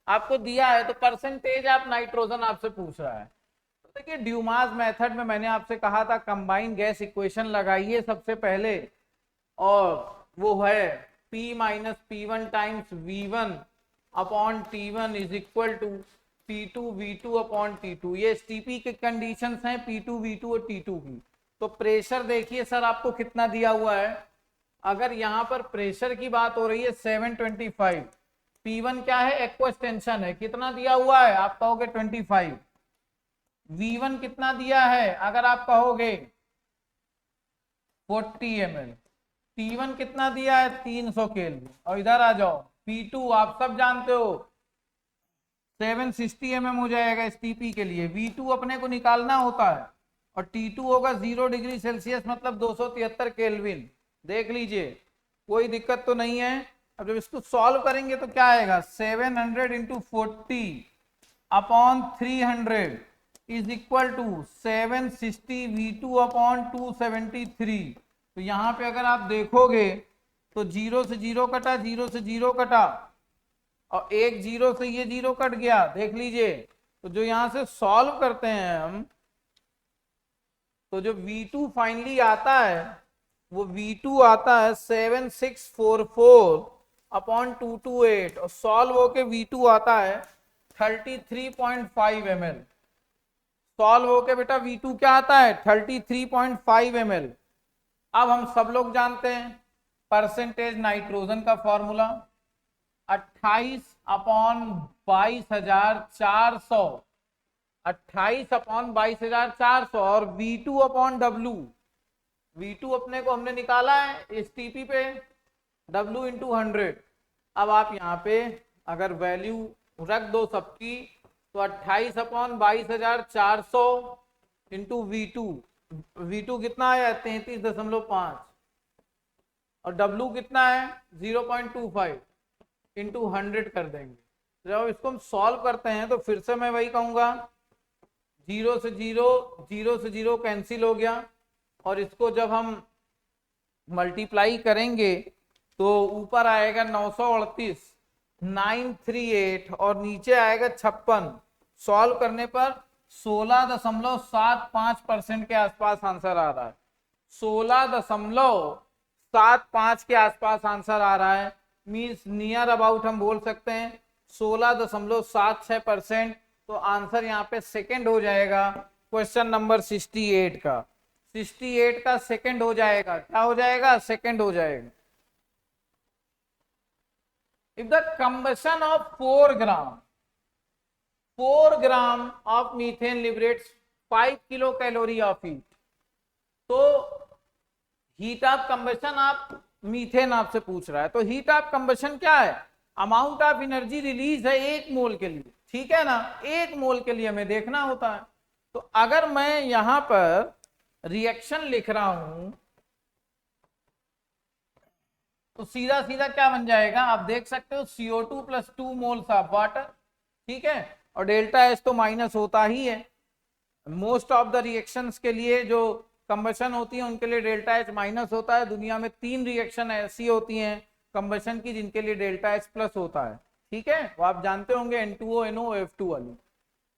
आपको दिया है तो परसेंटेज ऑफ नाइट्रोजन आपसे पूछ रहा है। तो देखिए ड्यूमास मेथड में मैंने आपसे कहा था कंबाइंड गैस इक्वेशन लगाइए सबसे पहले, और वो है P - P1 times V1 upon T1 is equal to P2 V2 upon T2। ये STP के कंडीशंस हैं P2 V2 और T2 की। तो प्रेशर देखिए सर आपको कितना दिया हुआ है, अगर यहाँ पर प्रेशर की बात हो रही है 725, P1 क्या है, एक्वस टेंशन है, कितना दिया हुआ है, आप कहोगे 25, V1 कितना दिया है, अगर आप कहोगे 40 ml, T1 कितना दिया है 300 केल्विन, और इधर आ जाओ P2 आप सब जानते हो 760 mm हो जाएगा इस TP के लिए, V2 अपने को निकालना होता है, और T2 होगा 0 डिग्री सेल्सियस मतलब 273 केल्विन। देख लीजिए कोई दिक्कत तो नहीं है। अब जब इसको सॉल्व करेंगे तो क्या आएगा, 700 into 40 upon 300 is equal to 760 V2 upon 273। तो यहाँ पे अगर आप देखोगे तो 0 से 0 कटा, 0 से 0 कटा, और एक 0 से ये 0 कट गया। देख लीजिए तो जो यहां से सॉल्व करते हैं हम, तो जो V2 फाइनली आता है वो V2 आता है 7644 अपॉन 228, और सॉल्व होके V2 आता है 33.5 ml। सॉल्व होके बेटा V2 क्या आता है, 33.5 ml। अब हम सब लोग जानते हैं परसेंटेज नाइट्रोजन का फॉर्मूला 28 अपॉन 22,400, 28 अपॉन 22,400, और V2 अपॉन W, V2 अपने को हमने निकाला है इस TP पे, W इंटू 100। अब आप यहाँ पे अगर वैल्यू रख दो सबकी, तो 28 अपॉन 22,400 इंटू V2 कितना आया 33.5, और W कितना है 0.25 इंटू 100 कर देंगे। जब इसको हम सॉल्व करते हैं तो फिर से मैं वही कहूंगा, 0 से 0 कैंसिल हो गया, और इसको जब हम मल्टीप्लाई करेंगे तो ऊपर आएगा 938 938, और नीचे आएगा 56। सॉल्व करने पर 16.75% के आसपास आंसर आ रहा है, 16.75 के आसपास आंसर आ रहा है। मीन्स नियर अबाउट हम बोल सकते हैं 16.76%। तो आंसर यहाँ पे सेकंड हो जाएगा क्वेश्चन नंबर 68 का, 68 का सेकंड हो जाएगा। क्या हो जाएगा, सेकंड हो जाएगा। If the combustion of 4 gram of methane liberates 5 kilocalorie of heat, तो हीट ऑफ कंबशन आप मीथेन आपसे पूछ रहा है, तो हीट ऑफ कंबशन क्या है, अमाउंट ऑफ एनर्जी रिलीज है 1 मोल के लिए, ठीक है ना, 1 मोल के लिए हमें देखना होता है। तो अगर मैं यहां पर रिएक्शन लिख रहा हूं तो सीधा सीधा क्या बन जाएगा, आप देख सकते हो CO2 plus 2 moles of water, ठीक है, और डेल्टा एच तो माइनस होता ही है। मोस्ट ऑफ द रिएक्शंस के लिए जो कंबशन होती है उनके लिए डेल्टा एच माइनस होता है। दुनिया में 3 रिएक्शन ऐसी होती हैं कंबशन की जिनके लिए डेल्टा एच प्लस होता है, ठीक है, वो आप जानते होंगे, N2O NO F2 वाली।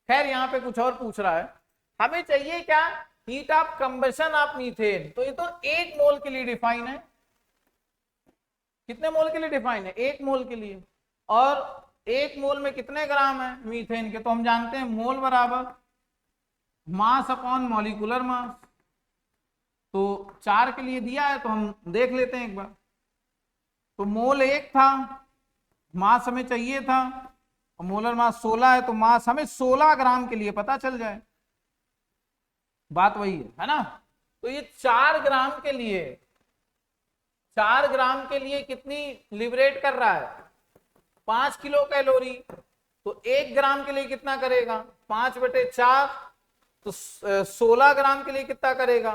खैर यहाँ पे कुछ और पूछ रहा है, हमें चाहिए क्या, heat of combustion of methane. तो ये तो 1 मोल के लिए डिफाइन है, कितने मोल के लिए डिफाइन है, 1 मोल के लिए, और 1 मोल में कितने ग्राम है मीथेन के, तो हम जानते हैं मोल बराबर मास अपॉन मॉलिक्यूलर मास। तो 4 के लिए दिया है तो हम देख लेते हैं एक बार। तो मोल 1 था, मास हमें चाहिए था, और मोलर मास 16 है, तो मास हमें 16 ग्राम के लिए पता चल जाए, बात वही है ना। तो ये 4 ग्राम के लिए, 4 ग्राम के लिए कितनी लिबरेट कर रहा है, 5 किलो कैलोरी। तो 1 ग्राम के लिए कितना करेगा, 5/4, तो 16 ग्राम के लिए कितना करेगा,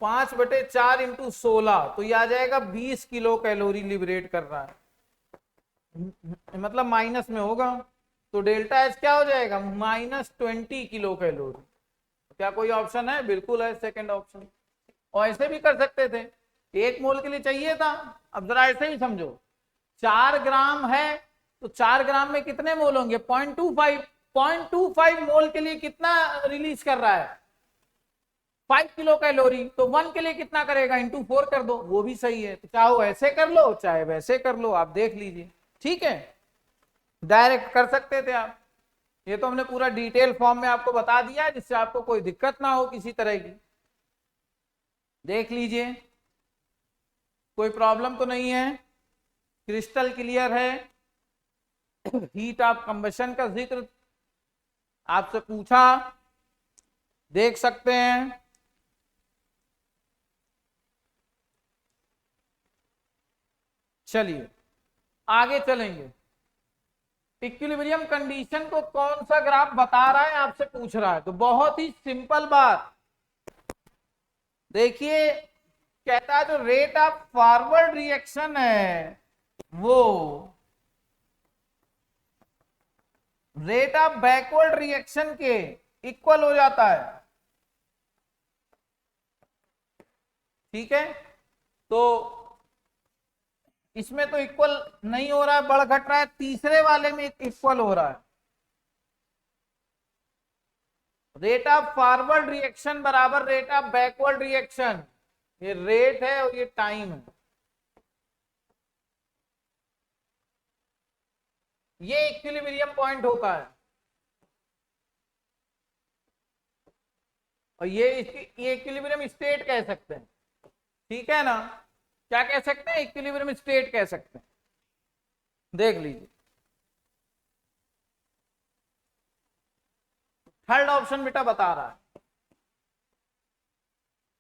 5/4 इंटू 16, तो ये आ जाएगा 20 किलो कैलोरी लिबरेट कर रहा है, मतलब माइनस में होगा। तो डेल्टा एच क्या हो जाएगा, -20 किलो कैलोरी। क्या कोई ऑप्शन है, बिल्कुल है सेकंड ऑप्शन। और ऐसे भी कर सकते थे, 1 मोल के लिए चाहिए था, अब जरा ऐसे ही समझो, 4 ग्राम है तो 4 ग्राम में कितने मोल होंगे, 0.25 मोल के लिए कितना रिलीज कर रहा है, 5 किलो कैलोरी। तो 1 के लिए कितना करेगा, इंटू 4 कर दो, वो भी सही है। तो चाहे ऐसे कर लो चाहे वैसे कर लो, आप देख लीजिए, ठीक है, डायरेक्ट कर सकते थे आप। ये तो हमने पूरा डिटेल फॉर्म में आपको बता दिया है, जिससे आपको कोई दिक्कत ना हो किसी तरह की। देख लीजिए कोई प्रॉब्लम तो नहीं है, क्रिस्टल क्लियर है। हीट ऑफ कंबशन का जिक्र आपसे पूछा, देख सकते हैं। चलिए आगे चलेंगे। इक्विलिब्रियम कंडीशन को कौन सा ग्राफ बता रहा है आपसे पूछ रहा है, तो बहुत ही सिंपल बात। देखिए कहता है जो रेट ऑफ फॉरवर्ड रिएक्शन है वो रेट ऑफ बैकवर्ड रिएक्शन के इक्वल हो जाता है। ठीक है, तो इसमें तो इक्वल नहीं हो रहा है, बढ़ घट रहा है, तीसरे वाले में इक्वल हो रहा है। रेट ऑफ फॉरवर्ड रिएक्शन बराबर रेट ऑफ बैकवर्ड रिएक्शन, ये रेट है और ये टाइम है। ये इक्विलिब्रियम पॉइंट होता है, और ये इक्विलिब्रियम स्टेट कह सकते हैं। ठीक है ना, क्या कह सकते हैं, इक्विलिब्रियम स्टेट कह सकते हैं। देख लीजिए थर्ड ऑप्शन बेटा बता रहा है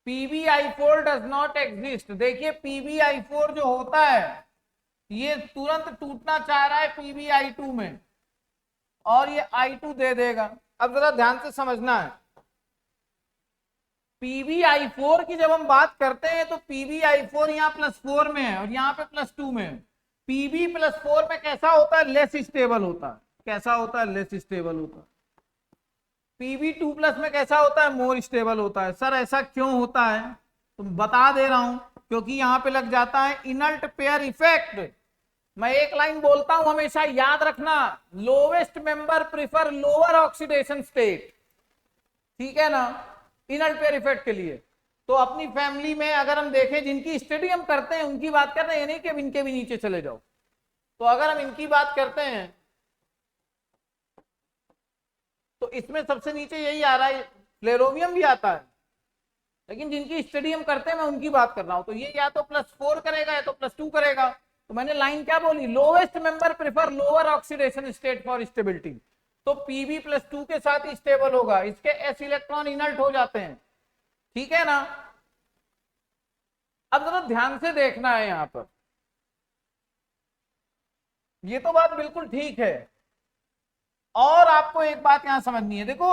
PbI4 डज नॉट एग्जिस्ट। देखिए PbI4 जो होता है ये तुरंत टूटना चाह रहा है PbI2 में, और ये I2 दे देगा। अब जरा ध्यान से समझना है, PbI4 की जब हम बात करते हैं तो PbI4 यहाँ +4 में है और यहाँ पे +2 में है। Pb +4 में कैसा होता है, लेस स्टेबल होता है। कैसा होता है, लेस स्टेबल होता है। Pb2+ में कैसा होता है, मोर स्टेबल होता है। सर ऐसा क्यों होता है, तो बता दे रहा हूं, क्योंकि यहाँ पे लग जाता है इनल्ट पेयर इफेक्ट। मैं एक लाइन बोलता हूं हमेशा याद रखना, lowest member prefer lower oxidation state. ठीक है ना, इनल्ट पेयर इफेक्ट के लिए। तो अपनी फैमिली में अगर हम देखें, जिनकी स्टडी हम करते हैं उनकी बात कर रहे हैं, नहीं कि इनके भी नीचे चले जाओ। तो अगर हम इनकी बात करते हैं तो इसमें सबसे नीचे यही आ रहा है, फ्लेरोवियम भी आता है, लेकिन जिनकी स्टडी हम करते हैं मैं उनकी बात कर रहा हूं। तो ये या तो +4 करेगा या तो +2 करेगा। तो मैंने लाइन क्या बोली, lowest member prefer lower oxidation state for stability. तो Pb+2 के साथ ही स्टेबल होगा, इसके s इलेक्ट्रॉन इनल्ट हो जाते हैं। ठीक है ना, अब जरा ध्यान से देखना है यहां पर, ये तो बात बिल्कुल ठीक है। और आपको एक बात यहां समझनी है, देखो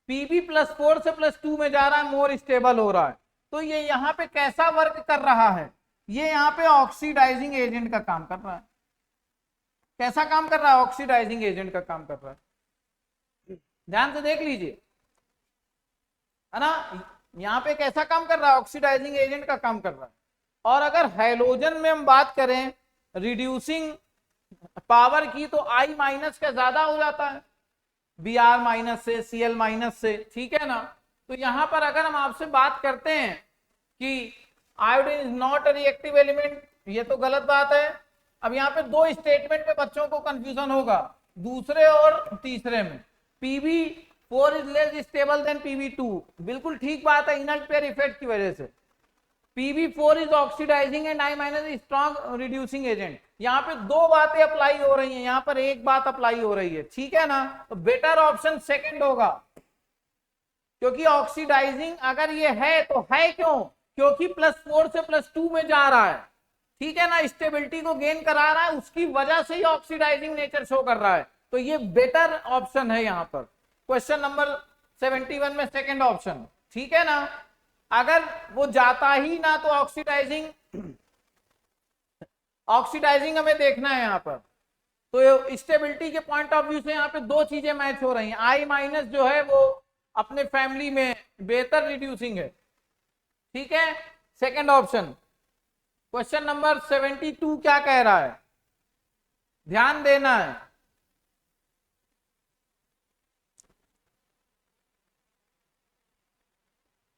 Pb+4 से +2 में जा रहा है, मोर स्टेबल हो रहा है। तो ये यहाँ पे कैसा वर्क कर रहा है, ये यहाँ पे ऑक्सीडाइजिंग एजेंट का काम कर रहा है। कैसा काम कर रहा है, ऑक्सीडाइजिंग एजेंट का काम कर रहा है। ध्यान से देख लीजिए, है ना, यहाँ पे कैसा काम कर रहा है, ऑक्सीडाइजिंग एजेंट का काम कर रहा है। और अगर हैलोजन में हम बात करें रिड्यूसिंग पावर की, तो I- का ज्यादा हो जाता है Br- से, Cl- से। ठीक है ना, तो यहां पर अगर हम आपसे बात करते हैं कि iodine is not a reactive element, ये तो गलत बात है। अब यहाँ पे दो स्टेटमेंट में बच्चों को कंफ्यूजन होगा, दूसरे और तीसरे में। Pb4 is less stable then Pb2, बिल्कुल ठीक बात है, इनल्ट पेयर इफेक्ट की वजह से। Pb4 is oxidizing and I- strong reducing agent. यहाँ पे दो बातें अप्लाई हो रही हैं, यहाँ पर एक बात अप्लाई हो रही है। ठीक है ना, तो बेटर ऑप्शन सेकंड होगा, क्योंकि ऑक्सीडाइजिंग अगर ये है तो है क्यों, क्योंकि +4 से +2 में जा रहा है। ठीक है ना, स्टेबिलिटी को गेन करा रहा है, उसकी वजह से ही ऑक्सीडाइजिंग नेचर शो कर रहा है। तो ये बेटर ऑप्शन है यहाँ पर, क्वेश्चन नंबर 71 में सेकंड ऑप्शन। ठीक है ना, अगर वो जाता ही ना तो ऑक्सीडाइजिंग हमें देखना है यहाँ पर। तो स्टेबिलिटी के पॉइंट ऑफ व्यू से यहाँ पे दो चीजें मैच हो रही हैं। I- जो है वो अपने फैमिली में बेहतर रिड्यूसिंग है। ठीक है, सेकंड ऑप्शन। क्वेश्चन नंबर 72 क्या कह रहा है, ध्यान देना है।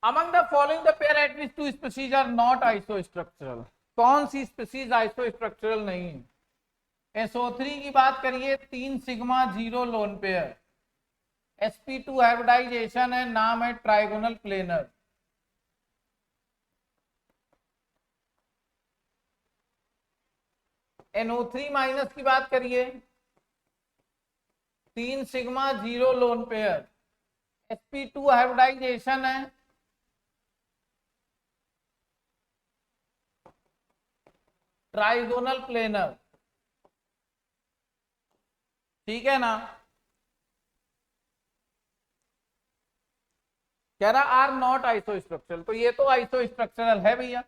Among the following the pair at least two species are not isostructural। कौन सी स्पीसीज आइसोस्ट्रक्चरल नहीं है। SO3 की बात करिए, 3 sigma 0 lone pair. sp2 hybridization है, नाम है ट्राइगोनल प्लेनर। NO3 माइनस की बात करिए, 3 sigma 0 lone pair, sp2 hybridization है, ट्राइगोनल प्लेनर, ठीक है ना। कह रहा आर नॉट आइसोस्ट्रक्चरल, तो ये तो आइसोस्ट्रक्चरल है भैया,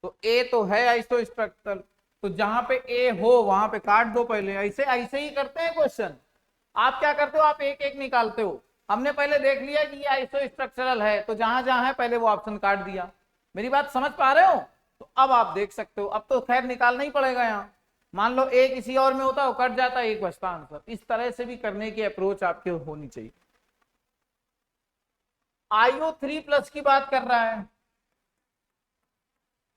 तो ए तो है आइसोस्ट्रक्चरल, तो जहां पे ए हो वहां पे काट दो पहले। ऐसे ऐसे ही करते हैं क्वेश्चन। आप क्या करते हो, आप एक एक निकालते हो। हमने पहले देख लिया कि ये आइसोस्ट्रक्चरल है, तो जहां जहां है पहले वो ऑप्शन काट दिया। मेरी बात समझ पा रहे हो? तो अब आप देख सकते हो, अब तो खैर निकालना ही पड़ेगा यहाँ। मान लो ए किसी और में होता है, कट जाता है, एक बचता आंसर। इस तरह से भी करने की अप्रोच आपकी होनी चाहिए। IO3+ की बात कर रहा है,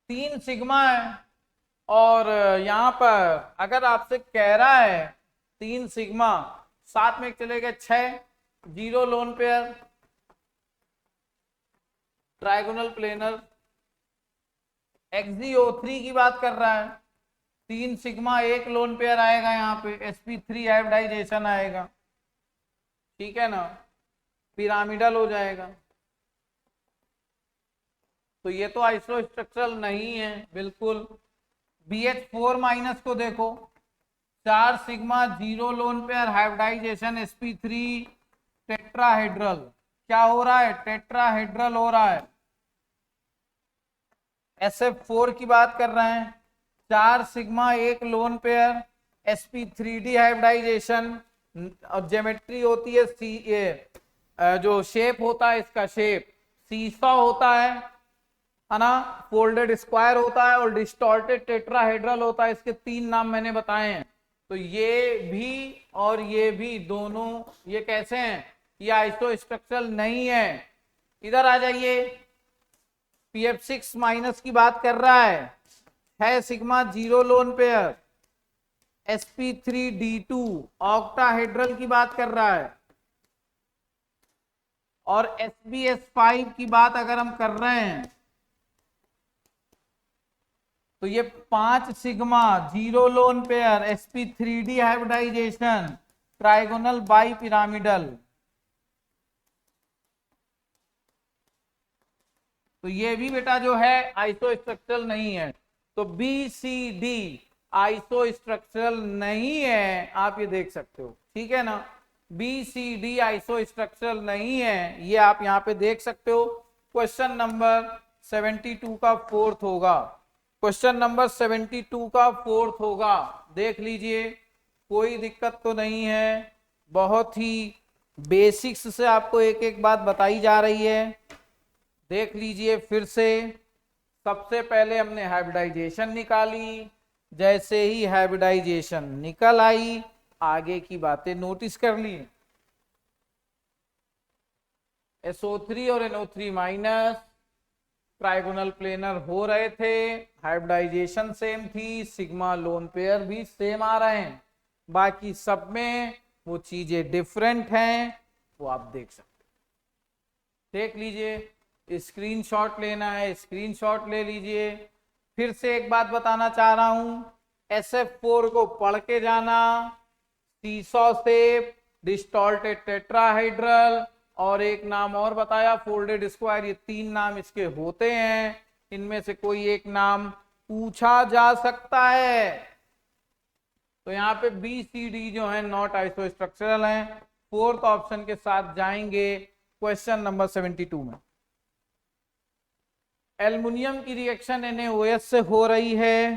3 सिग्मा है, और यहां पर अगर आपसे कह रहा है 3 सिग्मा, साथ में चले गए 6 0 lone pair, trigonal planar. XgO3 की बात कर रहा है, 3 सिग्मा 1 लोन पेयर आएगा, यहाँ पे sp3 हाइब्रिडाइजेशन आएगा, ठीक है ना, पिरामिडल हो जाएगा। तो ये तो आइसोस्ट्रक्चरल नहीं है बिल्कुल। BH4 माइनस को देखो, 4 sigma 0 lone pair hybridization sp3 tetrahedral, क्या हो रहा है, टेट्राहेड्रल हो रहा है। SF4 की बात कर रहे हैं, 4 sigma 1 lone pair sp3d hybridization, और ज्योमेट्री होती है सी, ये जो शेप होता है इसका शेप सीसॉ होता है ना, फोल्डेड स्क्वायर होता है, और डिस्टॉर्टेड टेट्राहेड्रल होता है। इसके 3 नाम मैंने बताए हैं। तो ये भी और ये भी दोनों, ये कैसे हैं, ये आइसोस्ट्रक्चरल नहीं है। इधर आ जाइए, PF6 माइनस की बात कर रहा है sigma 0 lone pair sp3d2 octahedral की बात कर रहा है, और SBS5 की बात अगर हम कर रहे हैं तो ये 5 sigma 0 lone pair sp3d hybridization, trigonal bipyramidal. तो ये भी बेटा जो है आइसोस्ट्रक्चरल नहीं है। तो BCD आइसोस्ट्रक्चरल नहीं है, आप ये देख सकते हो, ठीक है ना। BCD आइसोस्ट्रक्चरल नहीं है, ये आप यहाँ पे देख सकते हो। क्वेश्चन नंबर 72 का 4th होगा, क्वेश्चन नंबर 72 का 4th होगा, देख लीजिए, कोई दिक्कत तो नहीं है। बहुत ही बेसिक्स से आपको एक एक बात बताई जा रही है, देख लीजिए फिर से। सबसे पहले हमने हाइब्रिडाइजेशन निकाली, जैसे ही हाइब्रिडाइजेशन निकल आई आगे की बातें नोटिस कर ली। SO3 और NO3 माइनस ट्राइगोनल प्लेनर हो रहे थे, हाइब्रिडाइजेशन सेम थी, सिग्मा लोन पेयर भी सेम आ रहे हैं, बाकी सब में वो चीजें डिफरेंट हैं, वो आप देख सकते, देख लीजिए। स्क्रीनशॉट लेना है स्क्रीनशॉट ले लीजिए। फिर से एक बात बताना चाह रहा हूं, SF4 को पढ़ के जाना, सीसॉ शेप, डिस्टॉर्टेड टेट्राहाइड्रल, और एक नाम और बताया फोल्डेड स्क्वायर, ये 3 नाम इसके होते हैं, इनमें से कोई एक नाम पूछा जा सकता है। तो यहाँ पे BCD जो है नॉट आइसोस्ट्रक्चरल हैं। 4th ऑप्शन के साथ जाएंगे क्वेश्चन नंबर 72 में। एल्युमिनियम की रिएक्शन NaOH से हो रही है,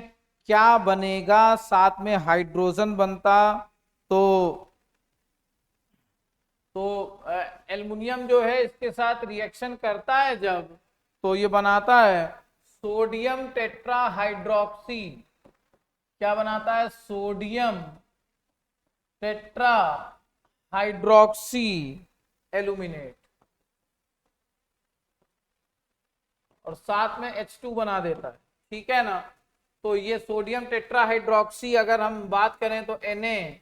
क्या बनेगा, साथ में हाइड्रोजन बनता, तो एल्युमिनियम जो है इसके साथ रिएक्शन करता है जब, तो ये बनाता है सोडियम टेट्राहाइड्रोक्सी। क्या बनाता है, सोडियम टेट्राहाइड्रोक्सी एल्यूमिनेट, और साथ में H2 बना देता है, ठीक है ना। तो ये सोडियम टेट्राहाइड्रोक्सी अगर हम बात करें तो NaAlOH,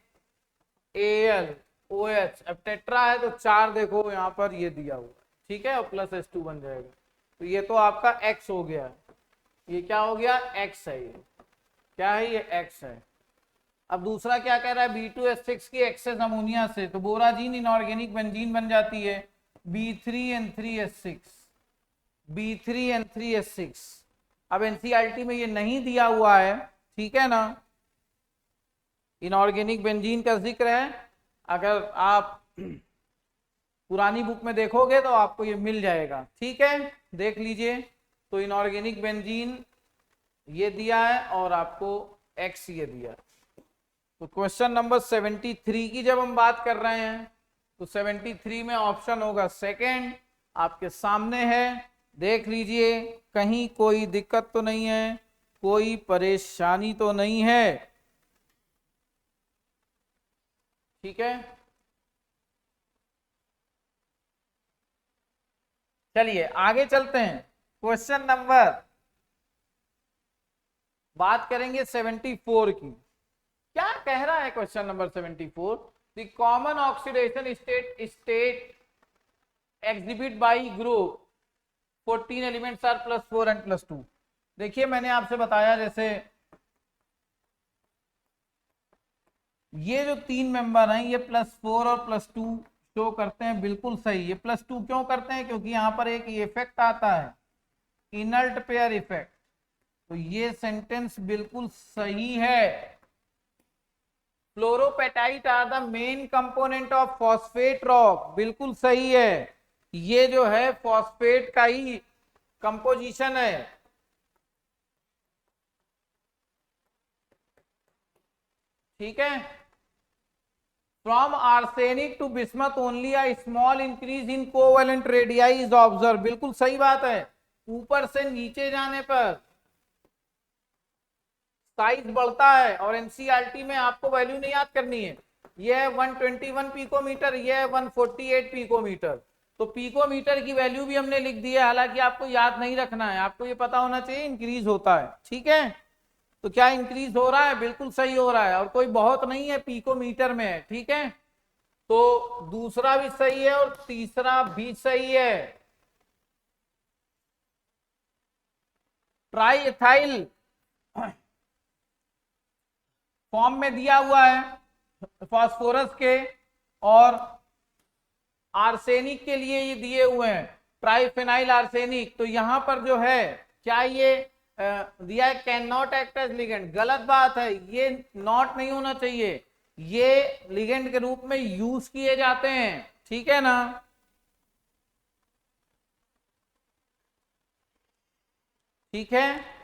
अब टेट्रा है तो 4 देखो यहाँ पर ये दिया हुआ है, ठीक है, और प्लस H2 बन जाएगा। तो ये तो आपका X हो गया, ये क्या हो गया, X है ये, क्या है ये X है। अब दूसरा क्या कह रहा है B2H6 की एक्सेस अमोनिया से, तो बोराजीन इनऑर्गेनिक बेंजीन बन जाती है B3N3H6, B3N3H6। अब एनसीईआरटी में ये नहीं दिया हुआ है, ठीक है ना, इनऑर्गेनिक बेंजीन का जिक्र है। अगर आप पुरानी बुक में देखोगे तो आपको ये मिल जाएगा, ठीक है, देख लीजिए। तो इनऑर्गेनिक बेंजीन ये दिया है और आपको एक्स ये दिया। तो क्वेश्चन नंबर 73 की जब हम बात कर रहे हैं तो 73 में ऑप्शन होगा सेकंड, आपके सामने है, देख लीजिए, कहीं कोई दिक्कत तो नहीं है, कोई परेशानी तो नहीं है, ठीक है। चलिए आगे चलते हैं, क्वेश्चन नंबर बात करेंगे 74 की। क्या कह रहा है question number 74? The common oxidation state exhibit by group 14 elements are +4 and +2। देखिए मैंने आपसे बताया जैसे ये जो 3 मेंबर हैं ये +4 और +2 शो करते हैं, बिल्कुल सही। ये +2 क्यों करते हैं? क्योंकि यहां पर एक इफेक्ट आता है, इनल्ट पेयर इफेक्ट। तो ये सेंटेंस बिल्कुल सही है। Fluorapatite are the main component of phosphate rock, बिल्कुल सही है। ये जो है फॉस्फेट का ही कंपोजिशन है, ठीक है। From arsenic to bismuth only a small increase in covalent radii is observe, बिल्कुल सही बात है। ऊपर से नीचे जाने पर साइज बढ़ता है और एनसीईआरटी में आपको वैल्यू नहीं याद करनी है। ये है 121 पिकोमीटर, ये है 148 पिकोमीटर। तो पिकोमीटर की वैल्यू भी हमने लिख दी है, हालांकि आपको याद नहीं रखना है, आपको ये पता होना चाहिए इंक्रीज होता है, ठीक है। तो क्या इंक्रीज हो रहा है? बिल्कुल सही हो रहा है, और कोई बहुत नहीं है, पिकोमीटर में है, ठीक है। तो दूसरा भी सही है और तीसरा भी सही है। ट्राई एथाइल फॉर्म में दिया हुआ है फास्फोरस के, और आर्सेनिक के लिए ये दिए हुए हैं ट्राइफेनाइल आर्सेनिक। तो यहां पर जो है क्या ये दिया है can not act as ligand, गलत बात है, ये नॉट नहीं होना चाहिए, ये लिगेंड के रूप में यूज किए जाते हैं, ठीक है ना। ठीक है,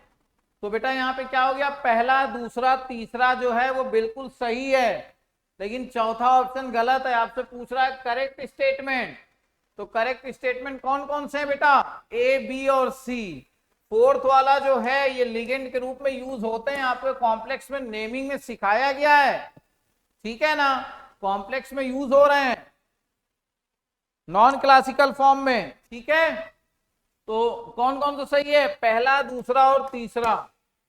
तो बेटा यहां पे क्या हो गया, पहला दूसरा तीसरा जो है वो बिल्कुल सही है, लेकिन चौथा ऑप्शन गलत है। आपसे पूछ रहा है करेक्ट स्टेटमेंट, तो करेक्ट स्टेटमेंट कौन कौन से हैं बेटा? ए, बी और सी। फोर्थ वाला जो है ये लिगेंड के रूप में यूज होते हैं, आपको कॉम्प्लेक्स में नेमिंग में सिखाया गया है, ठीक है ना, कॉम्प्लेक्स में यूज हो रहे हैं, नॉन क्लासिकल फॉर्म में, ठीक है। तो कौन कौन सा सही है? पहला, दूसरा और तीसरा।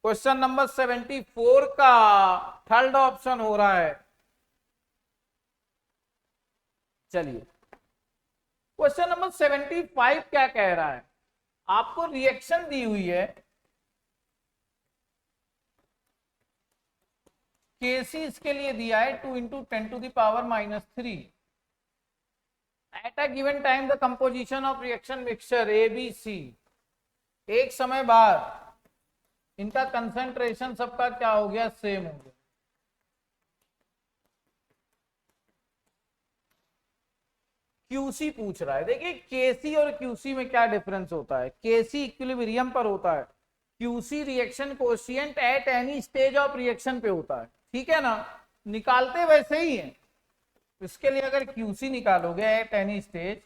क्वेश्चन नंबर 74 का थर्ड ऑप्शन हो रहा है। चलिए क्वेश्चन नंबर 75 क्या कह रहा है? आपको रिएक्शन दी हुई है, केसी इसके लिए दिया है 2 × 10⁻³ at a given time the composition of reaction mixture ABC। एक समय बाद इनका कंसंट्रेशन सबका क्या हो गया? सेम हो गया। क्यूसी पूछ रहा है। देखिए केसी और क्यूसी में क्या डिफरेंस होता है। केसी इक्विलिब्रियम पर होता है, QC reaction coefficient eight any stage of reaction पे होता है, ठीक है ना। निकालते वैसे ही है, इसके लिए अगर क्यूसी निकालोगे एट एनी स्टेज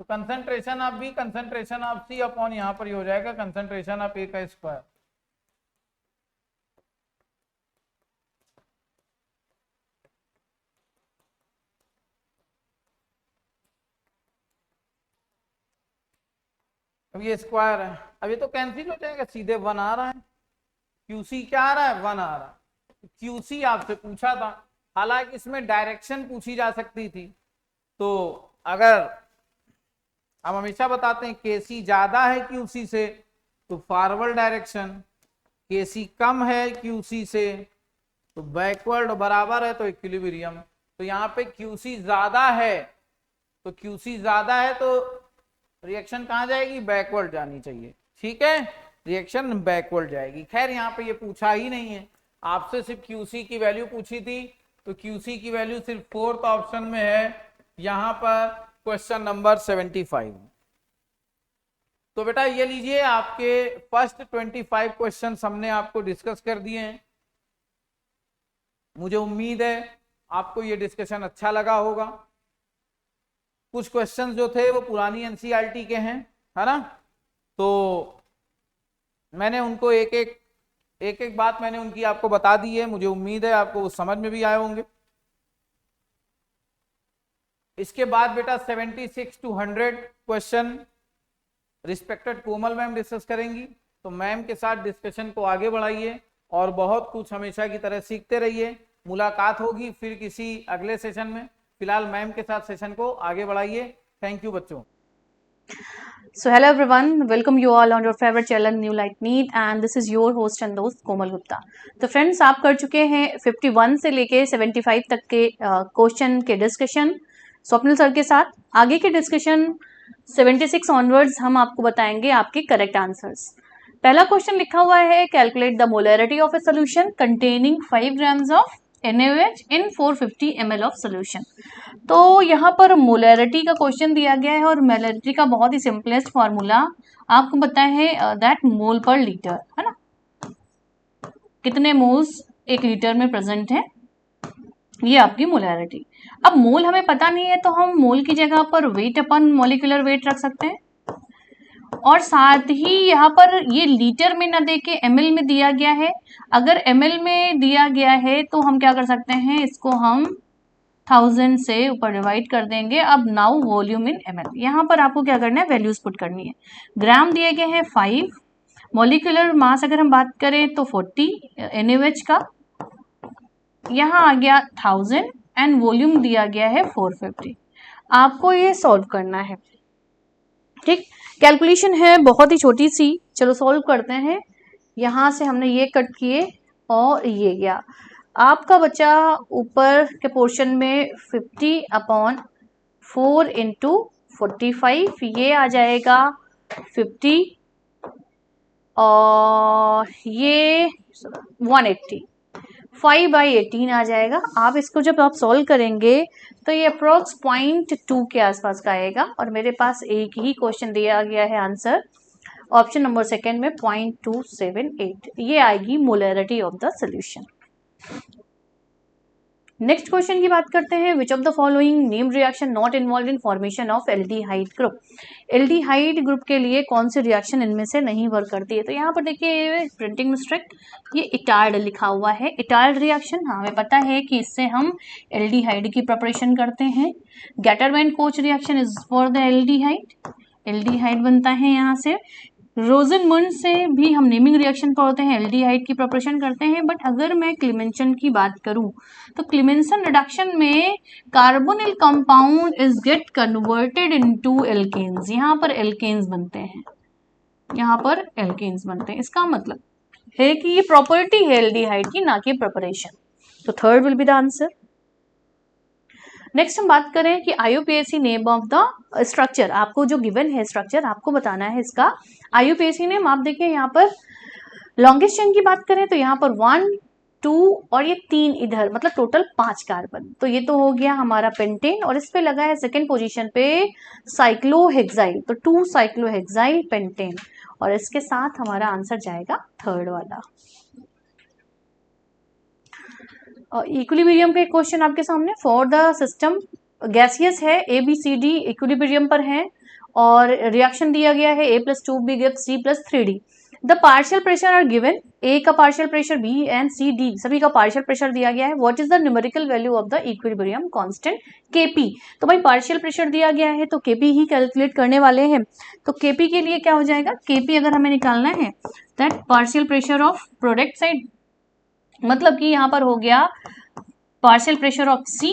तो concentration of B, concentration of C upon यहां पर ही हो जाएगा कंसंट्रेशन ऑफ ए का स्क्वायर। अब ये स्क्वायर है, अब ये तो कैंसिल हो जाएगा, सीधे 1 आ रहा है। क्यूसी क्या आ रहा है? 1 आ रहा है। क्यूसी आपसे पूछा था, हालांकि इसमें डायरेक्शन पूछी जा सकती थी। तो अगर हम हमेशा बताते हैं केसी ज्यादा है क्यूसी से तो फॉरवर्ड डायरेक्शन, Kc कम है Qc से तो बैकवर्ड बराबर है तो इक्विलिब्रियम। तो यहाँ पे Qc ज्यादा है तो रिएक्शन कहाँ जाएगी, बैकवर्ड जानी चाहिए। ठीक है, रिएक्शन बैकवर्ड जाएगी। खैर यहाँ पे ये पूछा ही नहीं है, आपसे सिर्फ Qc की वैल्यू पूछी थी, तो Qc की वैल्यू सिर्फ 4th ऑप्शन में है, यहाँ पर क्वेश्चन नंबर 75। तो बेटा ये लीजिए, आपके फर्स्ट 25 क्वेश्चन हमने आपको डिस्कस कर दिए हैं। मुझे उम्मीद है आपको ये डिस्कशन अच्छा लगा होगा। कुछ क्वेश्चंस जो थे वो पुरानी एनसीईआरटी के हैं, है ना, तो मैंने उनको एक एक बात मैंने उनकी आपको बता दी है। मुझे उम्मीद है आपको वो समझ में भी आए होंगे। इसके बाद बेटा 76 to 100 question respected Komal ma'am discuss करेंगी। तो मैम के साथ डिस्कशन को आगे बढ़ाइए और बहुत कुछ हमेशा की तरह सीखते रहिए। मुलाकात होगी फिर किसी अगले सेशन में। फिलहाल मैम के साथ सेशन को आगे बढ़ाइए। थैंक यू बच्चों। So hello everyone, welcome you all on your favorite channel New Light Meet and this is your host and दोस्त कोमल गुप्ता। तो फ्रेंड्स, आप कर चुके हैं 51 से लेके 75 तक के क्वेश्चन के डिस्कशन स्वप्निल सर के साथ। आगे के डिस्कशन 76 ऑनवर्ड्स हम आपको बताएंगे आपके करेक्ट आंसर्स। पहला क्वेश्चन लिखा हुआ है, calculate the molarity of a solution containing 5 grams of NaOH in 450 ml of solution. तो यहाँ पर मोलैरिटी का क्वेश्चन दिया गया है और मोलैरिटी का बहुत ही सिंपलेस्ट फॉर्मूला आपको पता है, दैट मोल पर लीटर, है ना। कितने मोल्स 1 लीटर में प्रेजेंट है, ये आपकी मोलैरिटी। अब मोल हमें पता नहीं है तो हम मोल की जगह पर वेट अपन मॉलिक्यूलर वेट रख सकते हैं। और साथ ही यहाँ पर ये लीटर में ना देके ml में दिया गया है। अगर ml में दिया गया है तो हम क्या कर सकते हैं, इसको हम 1000 से ऊपर डिवाइड कर देंगे। अब नाउ वॉल्यूम इन ml, यहाँ पर आपको क्या करना है, वैल्यूज पुट करनी है। ग्राम दिए गए हैं 5, मॉलिक्यूलर मास अगर हम बात करें तो 40 NaOH का, यहाँ आ गया 1000 एंड वॉल्यूम दिया गया है 450। आपको ये सॉल्व करना है, ठीक। कैलकुलेशन है बहुत ही छोटी सी, चलो सॉल्व करते हैं। यहाँ से हमने ये कट किए और ये गया, आपका बचा ऊपर के पोर्शन में 50/4 इंटू 45, ये आ जाएगा 50 और ये 180, 5/18 आ जाएगा। आप इसको जब आप सॉल्व करेंगे तो ये अप्रोक्स 0.2 के आसपास का आएगा। और मेरे पास एक ही क्वेश्चन दिया गया है आंसर, ऑप्शन नंबर सेकंड में 0.278, ये आएगी molarity of the solution. Next question की बात करते हैं, विच of the following name reaction not involve in formation of aldehyde group. Aldehyde group के लिए कौन सी रिएक्शन इनमें से नहीं वर्क करती है। तो यहाँ पर देखिए प्रिंटिंग मिस्टेक, ये इटार्ड लिखा हुआ है। इटार्ड रिएक्शन हमें पता है कि इससे हम एल्डिहाइड की प्रिपरेशन करते हैं। Gattermann coach reaction is for the aldehyde, aldehyde बनता है यहाँ से। रोजनमुंड से भी हम नेमिंग रिएक्शन पढ़ते हैं, एल्डिहाइड की प्रिपरेशन करते हैं। बट अगर मैं क्लीमेंसन की बात करूं तो क्लीमेंसन रिडक्शन में carbonyl compound is get converted into alkenes, यहाँ पर एल्केन्स बनते हैं, यहाँ पर एल्केन्स बनते हैं। इसका मतलब है कि ये प्रॉपर्टी है एल्डिहाइड की, ना कि प्रिपरेशन। तो third will be the answer. Next हम बात करें कि IUPAC name of the structure, आपको जो गिवन है स्ट्रक्चर आपको बताना है इसका IUPAC नेम। आप देखिए यहाँ पर लॉन्गेस्ट चेन की बात करें तो यहाँ पर 1, 2 और ये 3 इधर, मतलब टोटल 5 कार्बन। तो ये तो हो गया हमारा पेंटेन और इस पे लगा है सेकेंड पोजीशन पे साइक्लोहेक्साइल, तो 2 साइक्लोहेक्साइल पेंटेन, और इसके साथ हमारा आंसर जाएगा थर्ड वाला। इक्विलिब्रियम का एक क्वेश्चन आपके सामने, फॉर द सिस्टम गैसियस है, ABCD इक्विलिब्रियम पर है और रिएक्शन दिया गया है A+2B gives C+3D। The partial pressure are given, A का partial pressure, B and C, D सभी का पार्शियल प्रेशर दिया गया है। What is the numerical value of the equilibrium constant Kp। तो भाई पार्शियल प्रेशर दिया गया है तो Kp ही कैलकुलेट करने वाले हैं। तो Kp के लिए क्या हो जाएगा, Kp अगर हमें निकालना है that partial pressure of product side, मतलब कि यहाँ पर हो गया partial pressure of C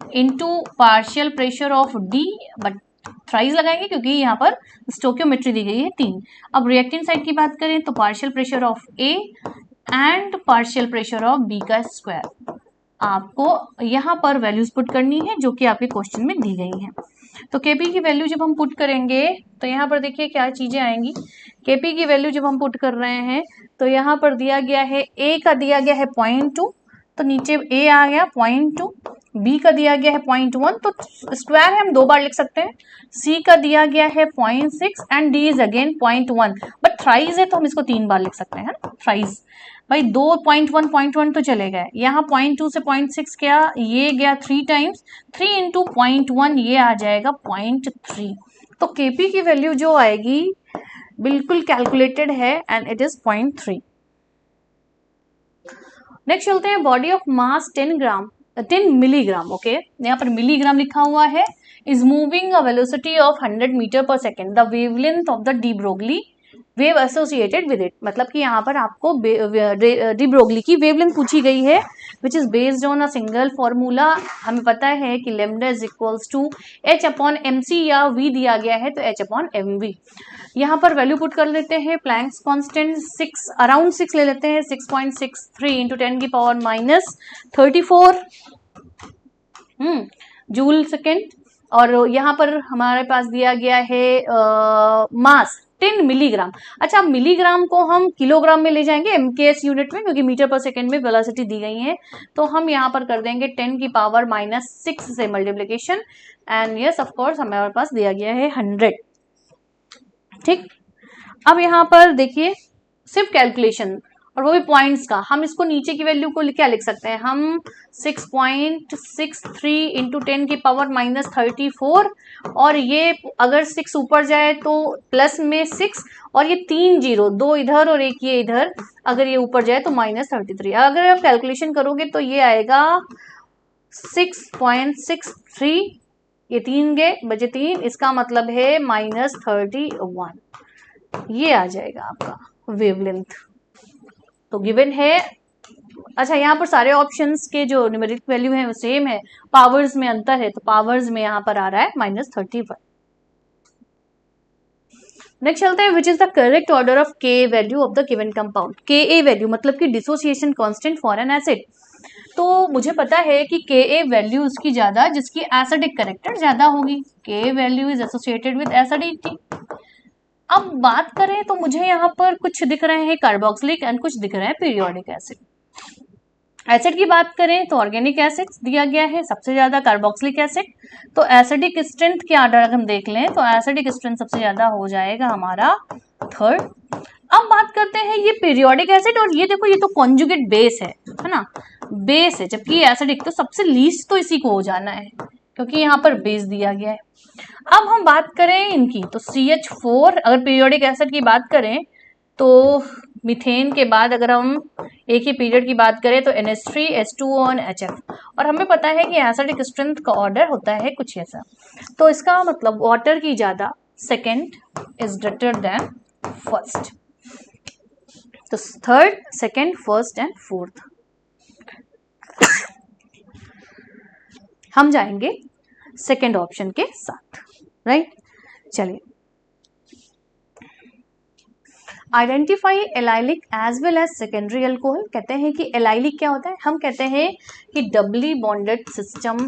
into partial pressure of D, but thrice लगाएंगे क्योंकि यहाँ पर स्टोकियोमेट्री दी गई है 3। अब रिएक्टेंट साइड की बात करें तो partial pressure of A and partial pressure of B का स्क्वायर आपको यहाँ पर वैल्यूज पुट करनी है जो कि आपके क्वेश्चन में दी गई हैं। तो केपी की वैल्यू जब हम पुट करेंगे तो यहाँ पर देखिए क्या चीजें आएंगी। केपी की वैल्यू जब हम पुट कर रहे हैं तो यहाँ पर दिया गया है ए का दिया गया है 0.2, तो नीचे ए आ गया 0.2, बी का दिया गया है 0.1, तो स्क्वायर है हम 2 बार लिख सकते हैं। सी का दिया गया है 0.6 and D is again 0.1, but thrice है तो हम इसको 3 बार लिख सकते हैं ना थ्राइस। भाई 2.1 तो चले गए, यहाँ 0.2 से 0.6 क्या ये गया 3 टाइम्स, 3 इंटू 0.1 ये आ जाएगा 0.3। तो केपी की वैल्यू जो आएगी बिल्कुल कैलकुलेटेड है एंड इट इज 0.3। नेक्स्ट चलते हैं body of mass 10 milligram. Okay यहाँ पर मिलीग्राम लिखा हुआ है, is moving a velocity of 100 metre per second, the wavelength of the de Broglie wave associated with it. मतलब कि यहाँ पर आपको डी ब्रोगली की वेवलेंथ पूछी गई है which is based on a single formula. हमें पता है कि lambda is equals to h/mc या v दिया गया है तो h/mv। यहाँ पर वैल्यू पुट कर लेते हैं। प्लैंक्स कांस्टेंट 6 अराउंड 6 ले लेते हैं, 6.63 इंटू 10 की पावर माइनस 34 जूल सेकेंड। और यहाँ पर हमारे पास दिया गया है मास 10 मिलीग्राम। अच्छा मिलीग्राम को हम किलोग्राम में ले जाएंगे MKS यूनिट में, क्योंकि मीटर पर सेकेंड में वेलोसिटी दी गई है। तो हम यहाँ पर कर देंगे 10 की पावर माइनस 6 से multiplication and yes of course हमारे पास दिया गया है 100। ठीक, अब यहाँ पर देखिए सिर्फ कैलकुलेशन और वो भी पॉइंट्स का। हम इसको नीचे की वैल्यू को क्या लिख सकते हैं, हम 6.63 इंटू 10 की पावर माइनस 34, और ये अगर 6 ऊपर जाए तो प्लस में 6, और ये 3 जीरो, 2 इधर और 1 ये इधर, अगर ये ऊपर जाए तो माइनस 33। अगर आप कैलकुलेशन करोगे तो ये आएगा 6.63, ये 3 गए बचे 3, इसका मतलब है माइनस 31, ये आ जाएगा आपका वेवलेंथ। तो गिवन है। अच्छा यहाँ पर सारे ऑप्शंस के जो न्यूमेरिक वैल्यू है वो सेम है, पावर्स में अंतर है, तो पावर्स में यहाँ पर आ रहा है माइनस 31। नेक्स्ट चलते हैं which is the correct order of K value of the given compound. K a value मतलब कि dissociation constant for an acid. तो मुझे पता है कि के ए वैल्यू उसकी ज्यादा जिसकी एसिडिक कैरेक्टर ज्यादा होगी। के value is associated with acidity. अब बात करें तो मुझे यहाँ पर कुछ दिख रहे हैं कार्बोक्सिलिक एंड कुछ दिख रहे हैं पीरियोडिक एसिड। एसिड की बात करें तो ऑर्गेनिक एसिड दिया गया है सबसे ज्यादा कार्बोक्सिलिक एसिड। तो एसिडिक स्ट्रेंथ के आर्डर अगर हम देख लें तो एसिडिक स्ट्रेंथ सबसे ज्यादा हो जाएगा हमारा 3rd। अब बात करते हैं ये पीरियोडिक एसिड, और ये देखो ये तो कॉन्जुगेट बेस है ना, बेस है, जबकि एसिडिक तो सबसे लीस्ट तो इसी को हो जाना है क्योंकि यहाँ पर बेस दिया गया है। अब हम बात करें इनकी तो CH4, अगर पीरियोडिक एसिड की बात करें तो मीथेन के बाद अगर हम एक ही पीरियड की बात करें तो NH3, H2O और HF। और हमें पता है कि एसिडिक स्ट्रेंथ का ऑर्डर होता है कुछ ऐसा, तो इसका मतलब वाटर की ज्यादा, second is greater then first. तो 3rd, 2nd, 1st and 4th। हम जाएंगे सेकेंड ऑप्शन के साथ, राइट। चलिए, identify allylic as well as secondary alcohol. कहते हैं कि एलाइलिक क्या होता है, हम कहते हैं कि डबली बॉन्डेड सिस्टम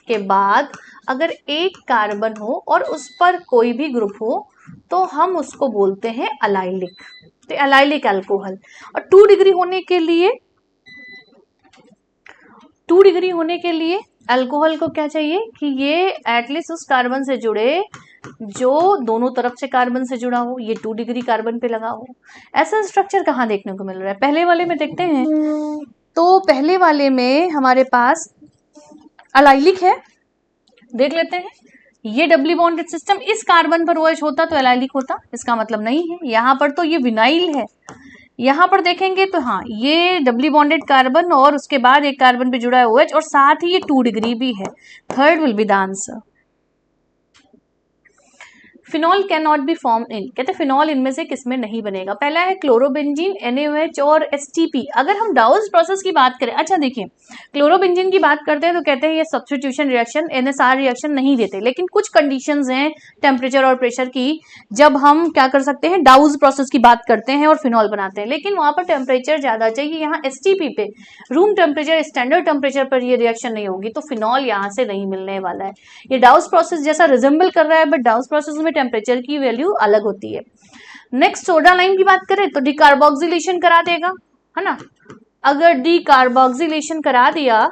के बाद अगर एक कार्बन हो और उस पर कोई भी ग्रुप हो तो हम उसको बोलते हैं अलाइलिक। तो एलाइलिक अल्कोहल। और 2 डिग्री होने के लिए अल्कोहल को क्या चाहिए कि ये एटलीस्ट उस कार्बन से जुड़े जो दोनों तरफ से कार्बन से जुड़ा हो, ये 2 डिग्री कार्बन पे लगा हो। ऐसा स्ट्रक्चर कहाँ देखने को मिल रहा है, पहले वाले में देखते हैं। तो पहले वाले में हमारे पास अलाइलिक है, देख लेते हैं। ये डबली बॉन्डेड सिस्टम, इस कार्बन पर OH होता तो एलाइलिक होता, इसका मतलब नहीं है। यहाँ पर तो ये विनाइल है, यहाँ पर देखेंगे तो हाँ ये डबली बॉन्डेड कार्बन और उसके बाद एक कार्बन पे जुड़ा है OH और साथ ही ये 2 डिग्री भी है। 3rd will be the answer. Phenol can not be form in, कहते फिनॉल इनमें से किसमें नहीं बनेगा। पहला है क्लोरोबेंजीन, NaOH और STP। अगर हम डाउस प्रोसेस की बात करें, अच्छा देखिए क्लोरोबेंजीन की बात करते हैं तो कहते हैं ये सब्स्टिट्यूशन रिएक्शन NSR रिएक्शन नहीं देते, लेकिन कुछ कंडीशंस हैं टेम्परेचर और प्रेशर की, जब हम क्या कर सकते हैं डाउस प्रोसेस की बात करते हैं और फिनॉल बनाते हैं, लेकिन वहां पर टेम्परेचर ज्यादा चाहिए। यहाँ STP पे रूम टेम्परेचर स्टैंडर्ड टेम्परेचर पर ये रिएक्शन नहीं होगी, तो फिनॉल यहाँ से नहीं मिलने वाला है। ये डाउस प्रोसेस जैसा रिजेंबल कर रहा है, बट डाउस प्रोसेस में टेम्परेचर की वैल्यू अलग होती है। नेक्स्ट सोडा लाइम की बात करें तो डिकार्बोक्सिलेशन करा देगा, है ना। अगर डिकार्बोक्सिलेशन करा दिया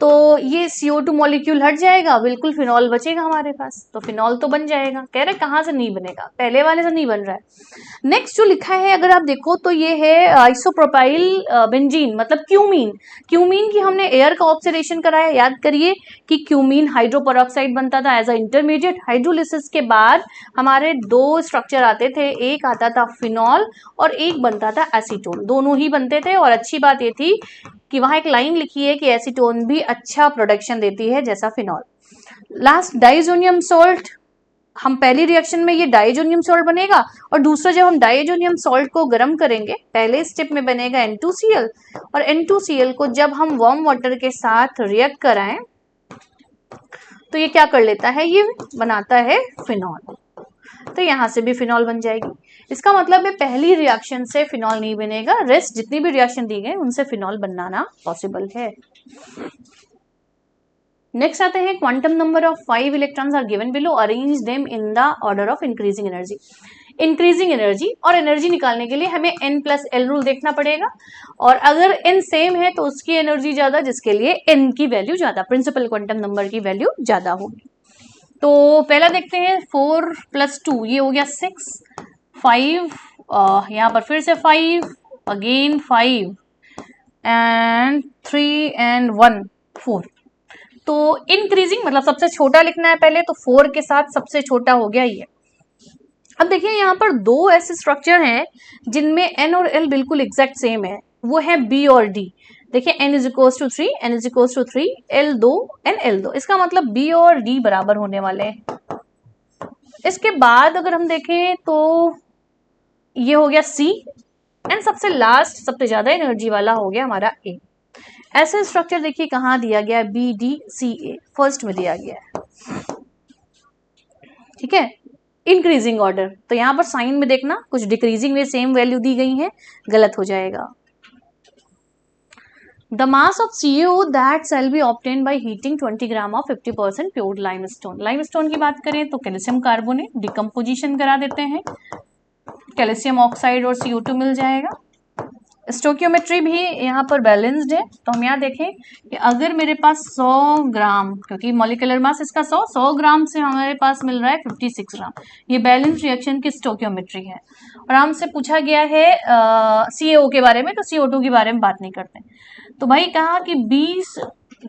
तो ये CO2 मॉलिक्यूल हट जाएगा, बिल्कुल फिनॉल बचेगा हमारे पास, तो फिनॉल तो बन जाएगा। कह रहे कहाँ से नहीं बनेगा, पहले वाले से नहीं बन रहा है। नेक्स्ट जो लिखा है अगर आप देखो तो ये है आइसोप्रोपाइल बेंजीन, मतलब क्यूमीन। क्यूमीन की हमने एयर का ऑक्सीडेशन कराया, याद करिए कि क्यूमीन हाइड्रोपेरोक्साइड बनता था एज अ इंटरमीडिएट। हाइड्रोलिसिस के बाद हमारे दो स्ट्रक्चर आते थे, एक आता था फिनॉल और एक बनता था एसीटोन, दोनों ही बनते थे। और अच्छी बात ये थी कि वहां एक लाइन लिखी है कि एसीटोन भी अच्छा प्रोडक्शन देती है जैसा फिनॉल। लास्ट डाइजोनियम सोल्ट, हम पहली रिएक्शन में ये डाइजोनियम सॉल्ट बनेगा, और दूसरा जब हम डाइजोनियम सॉल्ट को गर्म करेंगे पहले स्टेप में बनेगा N2Cl, और N2Cl को जब हम वार्म वाटर के साथ रिएक्ट कराएं तो ये क्या कर लेता है, ये बनाता है फिनॉल। तो यहां से भी फिनॉल बन जाएगी। इसका मतलब है पहली रिएक्शन से फिनॉल नहीं बनेगा, रेस्ट जितनी भी रिएक्शन दी गई उनसे फिनॉल बनाना पॉसिबल है। नेक्स्ट आते हैं quantum number of 5 electrons are given below, arrange them in the order of increasing energy. Increasing energy और एनर्जी निकालने के लिए हमें N+L रूल देखना पड़ेगा, और अगर N सेम है तो उसकी एनर्जी ज्यादा, जिसके लिए N की वैल्यू ज्यादा, प्रिंसिपल क्वांटम नंबर की वैल्यू ज्यादा होगी। तो पहला देखते हैं 4 + 2, ये हो गया 6, 5 यहाँ पर फिर से 5, अगेन 5 एंड 3 एंड 1 4। तो इंक्रीजिंग मतलब सबसे छोटा लिखना है पहले, तो 4 के साथ सबसे छोटा हो गया ये। अब देखिए यहाँ पर दो ऐसे स्ट्रक्चर हैं जिनमें N और L बिल्कुल एग्जैक्ट सेम है, वो है B और D। देखिए N = 3, N = 3, L2 N L2, इसका मतलब B और D बराबर होने वाले हैं। इसके बाद अगर हम देखें तो ये हो गया C, एंड सबसे लास्ट सबसे ज्यादा एनर्जी वाला हो गया हमारा A। ऐसे स्ट्रक्चर देखिए कहाँ दिया गया है, BDCA फर्स्ट में दिया गया है, ठीक है, इंक्रीजिंग ऑर्डर। तो यहाँ पर साइन में देखना कुछ डिक्रीजिंग में सेम वैल्यू दी गई है, गलत हो जाएगा। The mass of CaO that shall be obtained by heating 20 gram of 50% pure limestone. Limestone की बात करें तो कैल्शियम कार्बोनेट, डिकम्पोजिशन करा देते हैं, कैल्शियम ऑक्साइड और CO2 मिल जाएगा। स्टोकियोमेट्री भी यहाँ पर बैलेंस्ड है, तो हम यहाँ देखें कि अगर मेरे पास 100 ग्राम, क्योंकि मॉलिक्यूलर मास इसका 100 ग्राम से हमारे पास मिल रहा है 56 ग्राम, ये बैलेंस रिएक्शन की स्टोकियोमेट्री है। और हमसे पूछा गया है CaO के बारे में, तो CO2 के बारे में बात नहीं करते। तो भाई कहा कि 20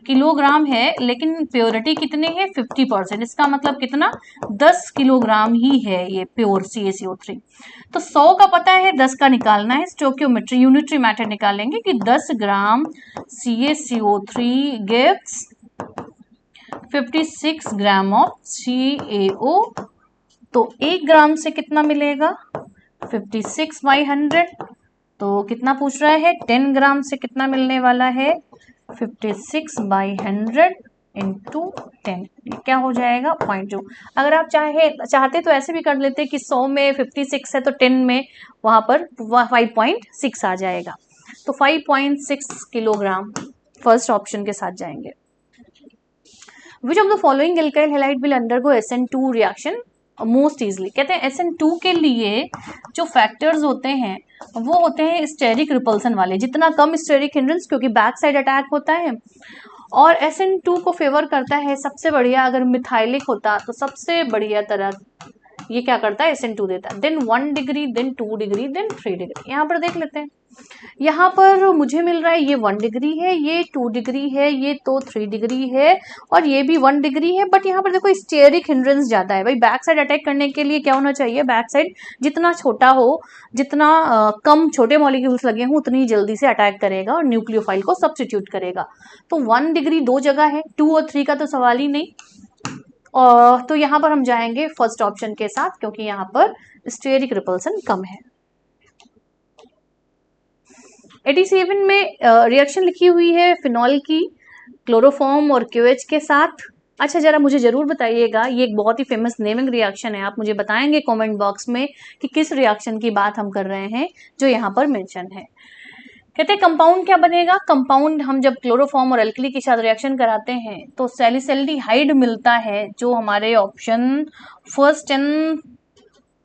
किलोग्राम है, लेकिन प्योरिटी कितने है 50%, इसका मतलब कितना 10 किलोग्राम ही है ये प्योर CaCO3। तो 100 का पता है, 10 का निकालना है, स्टोकियोमेट्री यूनिटरी मेथड निकालेंगे कि 10 ग्राम CaCO3 gives 56 gram of CaO। तो 1 ग्राम से कितना मिलेगा 56/100, तो कितना पूछ रहा है 10 ग्राम से कितना मिलने वाला है 56/100 इंटू 10, क्या हो जाएगा 0.2। अगर आप चाहते तो ऐसे भी कर लेते कि 100 में 56 है तो 10 में वहां पर 5.6 आ जाएगा, तो 5.6 किलोग्राम फर्स्ट ऑप्शन के साथ जाएंगे। विच of the following alkyl halide will undergo SN2 reaction most easily. कहते हैं SN2 के लिए जो फैक्टर्स होते हैं वो होते हैं स्टेरिक रिपल्सन वाले, जितना कम स्टेरिक हिंड्रेंस, क्योंकि बैक साइड अटैक होता है, और SN2 को फेवर करता है सबसे बढ़िया। अगर मिथाइलिक होता तो सबसे बढ़िया तरह ये क्या करता है SN2 देता है, then 1 degree, then 2 degree, then 3 degree. यहाँ पर देख लेते हैं, यहाँ पर मुझे मिल रहा है ये 1 डिग्री है, ये 2 डिग्री है, ये तो 3 डिग्री है, और ये भी 1 डिग्री है। बट यहाँ पर देखो स्टेरिक हिंड्रेंस ज्यादा है। भाई बैक साइड अटैक करने के लिए क्या होना चाहिए, बैक साइड जितना छोटा हो, जितना कम छोटे मॉलिक्यूल्स लगे हों, उतनी जल्दी से अटैक करेगा और न्यूक्लियोफाइल को सब्स्टिट्यूट करेगा। तो 1 डिग्री दो जगह है, 2 और 3 का तो सवाल ही नहीं, और तो यहाँ पर हम जाएंगे फर्स्ट ऑप्शन के साथ, क्योंकि यहाँ पर स्टेरिक रिपल्सन कम है। 87 में रिएक्शन लिखी हुई है फिनॉल की क्लोरोफॉर्म और क्यूएच के साथ। अच्छा, जरा मुझे जरूर बताइएगा, ये एक बहुत ही फेमस नेमिंग रिएक्शन है, आप मुझे बताएंगे कमेंट बॉक्स में कि किस रिएक्शन की बात हम कर रहे हैं जो यहाँ पर मेंशन है। कहते हैं कंपाउंड क्या बनेगा। कंपाउंड हम जब क्लोरोफॉर्म और अल्कली के साथ रिएक्शन कराते हैं तो सैलिसल्डिहाइड मिलता है, जो हमारे ऑप्शन फर्स्ट एंड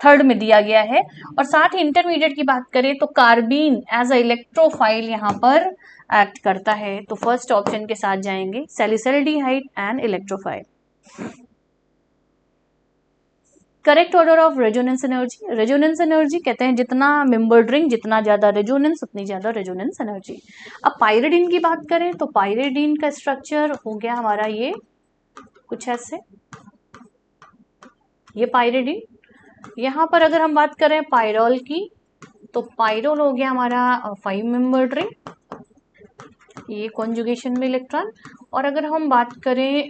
थर्ड में दिया गया है। और साथ ही इंटरमीडिएट की बात करें तो कार्बीन एज अ इलेक्ट्रोफाइल यहाँ पर एक्ट करता है। तो फर्स्ट ऑप्शन के साथ जाएंगे, salicylaldehyde and electrophile. Correct order of resonance energy. Resonance energy कहते हैं जितना मेंबर्ड रिंग, जितना ज्यादा रेजोनेंस उतनी ज्यादा रेजोनेंस एनर्जी। अब पाइरिडिन की बात करें तो पाइरिडिन का स्ट्रक्चर हो गया हमारा ये कुछ ऐसे, ये पाइरिडिन। यहाँ पर अगर हम बात करें पायरोल की तो पायरोल हो गया हमारा 5 मेंबर्ड रिंग, ये कॉन्जुगेशन में इलेक्ट्रॉन। और अगर हम बात करें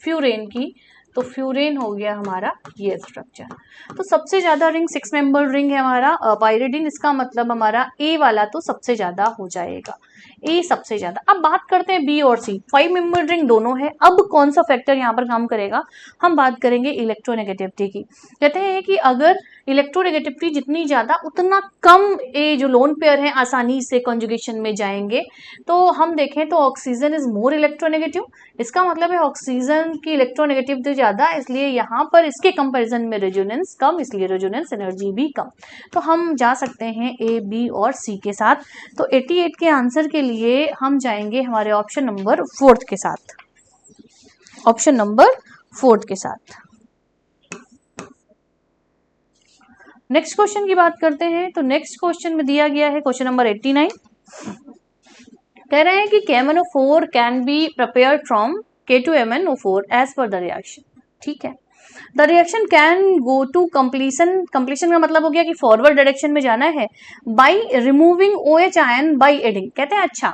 फ्यूरेन की तो फ्यूरेन हो गया हमारा ये स्ट्रक्चर। तो सबसे ज्यादा रिंग 6 मेंबर रिंग है हमारा पाइरिडिन, इसका मतलब हमारा ए वाला तो सबसे ज्यादा हो जाएगा, ए सबसे ज्यादा। अब बात करते हैं बी और सी, 5 मेंबर रिंग दोनों है। अब कौन सा फैक्टर यहाँ पर काम करेगा, हम बात करेंगे इलेक्ट्रोनेगेटिविटी की। कहते हैं कि अगर इलेक्ट्रोनेगेटिविटी जितनी ज्यादा उतना कम ए जो लोन पेयर है आसानी से कॉन्जुगेशन में जाएंगे। तो हम देखें तो ऑक्सीजन इज मोर इलेक्ट्रोनेगेटिव, इसका मतलब है ऑक्सीजन की इलेक्ट्रोनेगेटिविटी ज्यादा, इसलिए यहाँ पर इसके कंपैरिजन में रेजोनेंस कम, इसलिए रेजोनेंस एनर्जी भी कम। तो हम जा सकते हैं ए बी और सी के साथ। तो 88 के आंसर के लिए हम जाएंगे हमारे ऑप्शन नंबर 4 के साथ, ऑप्शन नंबर 4 के साथ। नेक्स्ट क्वेश्चन की बात करते हैं तो नेक्स्ट क्वेश्चन में दिया गया है क्वेश्चन नंबर 89। कह रहे हैं कि KMnO4 can be prepared from K2MnO4 as per the reaction. ठीक है, the reaction can go to completion. Completion का मतलब हो गया कि फॉरवर्ड डायरेक्शन में जाना है by removing OH ion by adding. कहते हैं अच्छा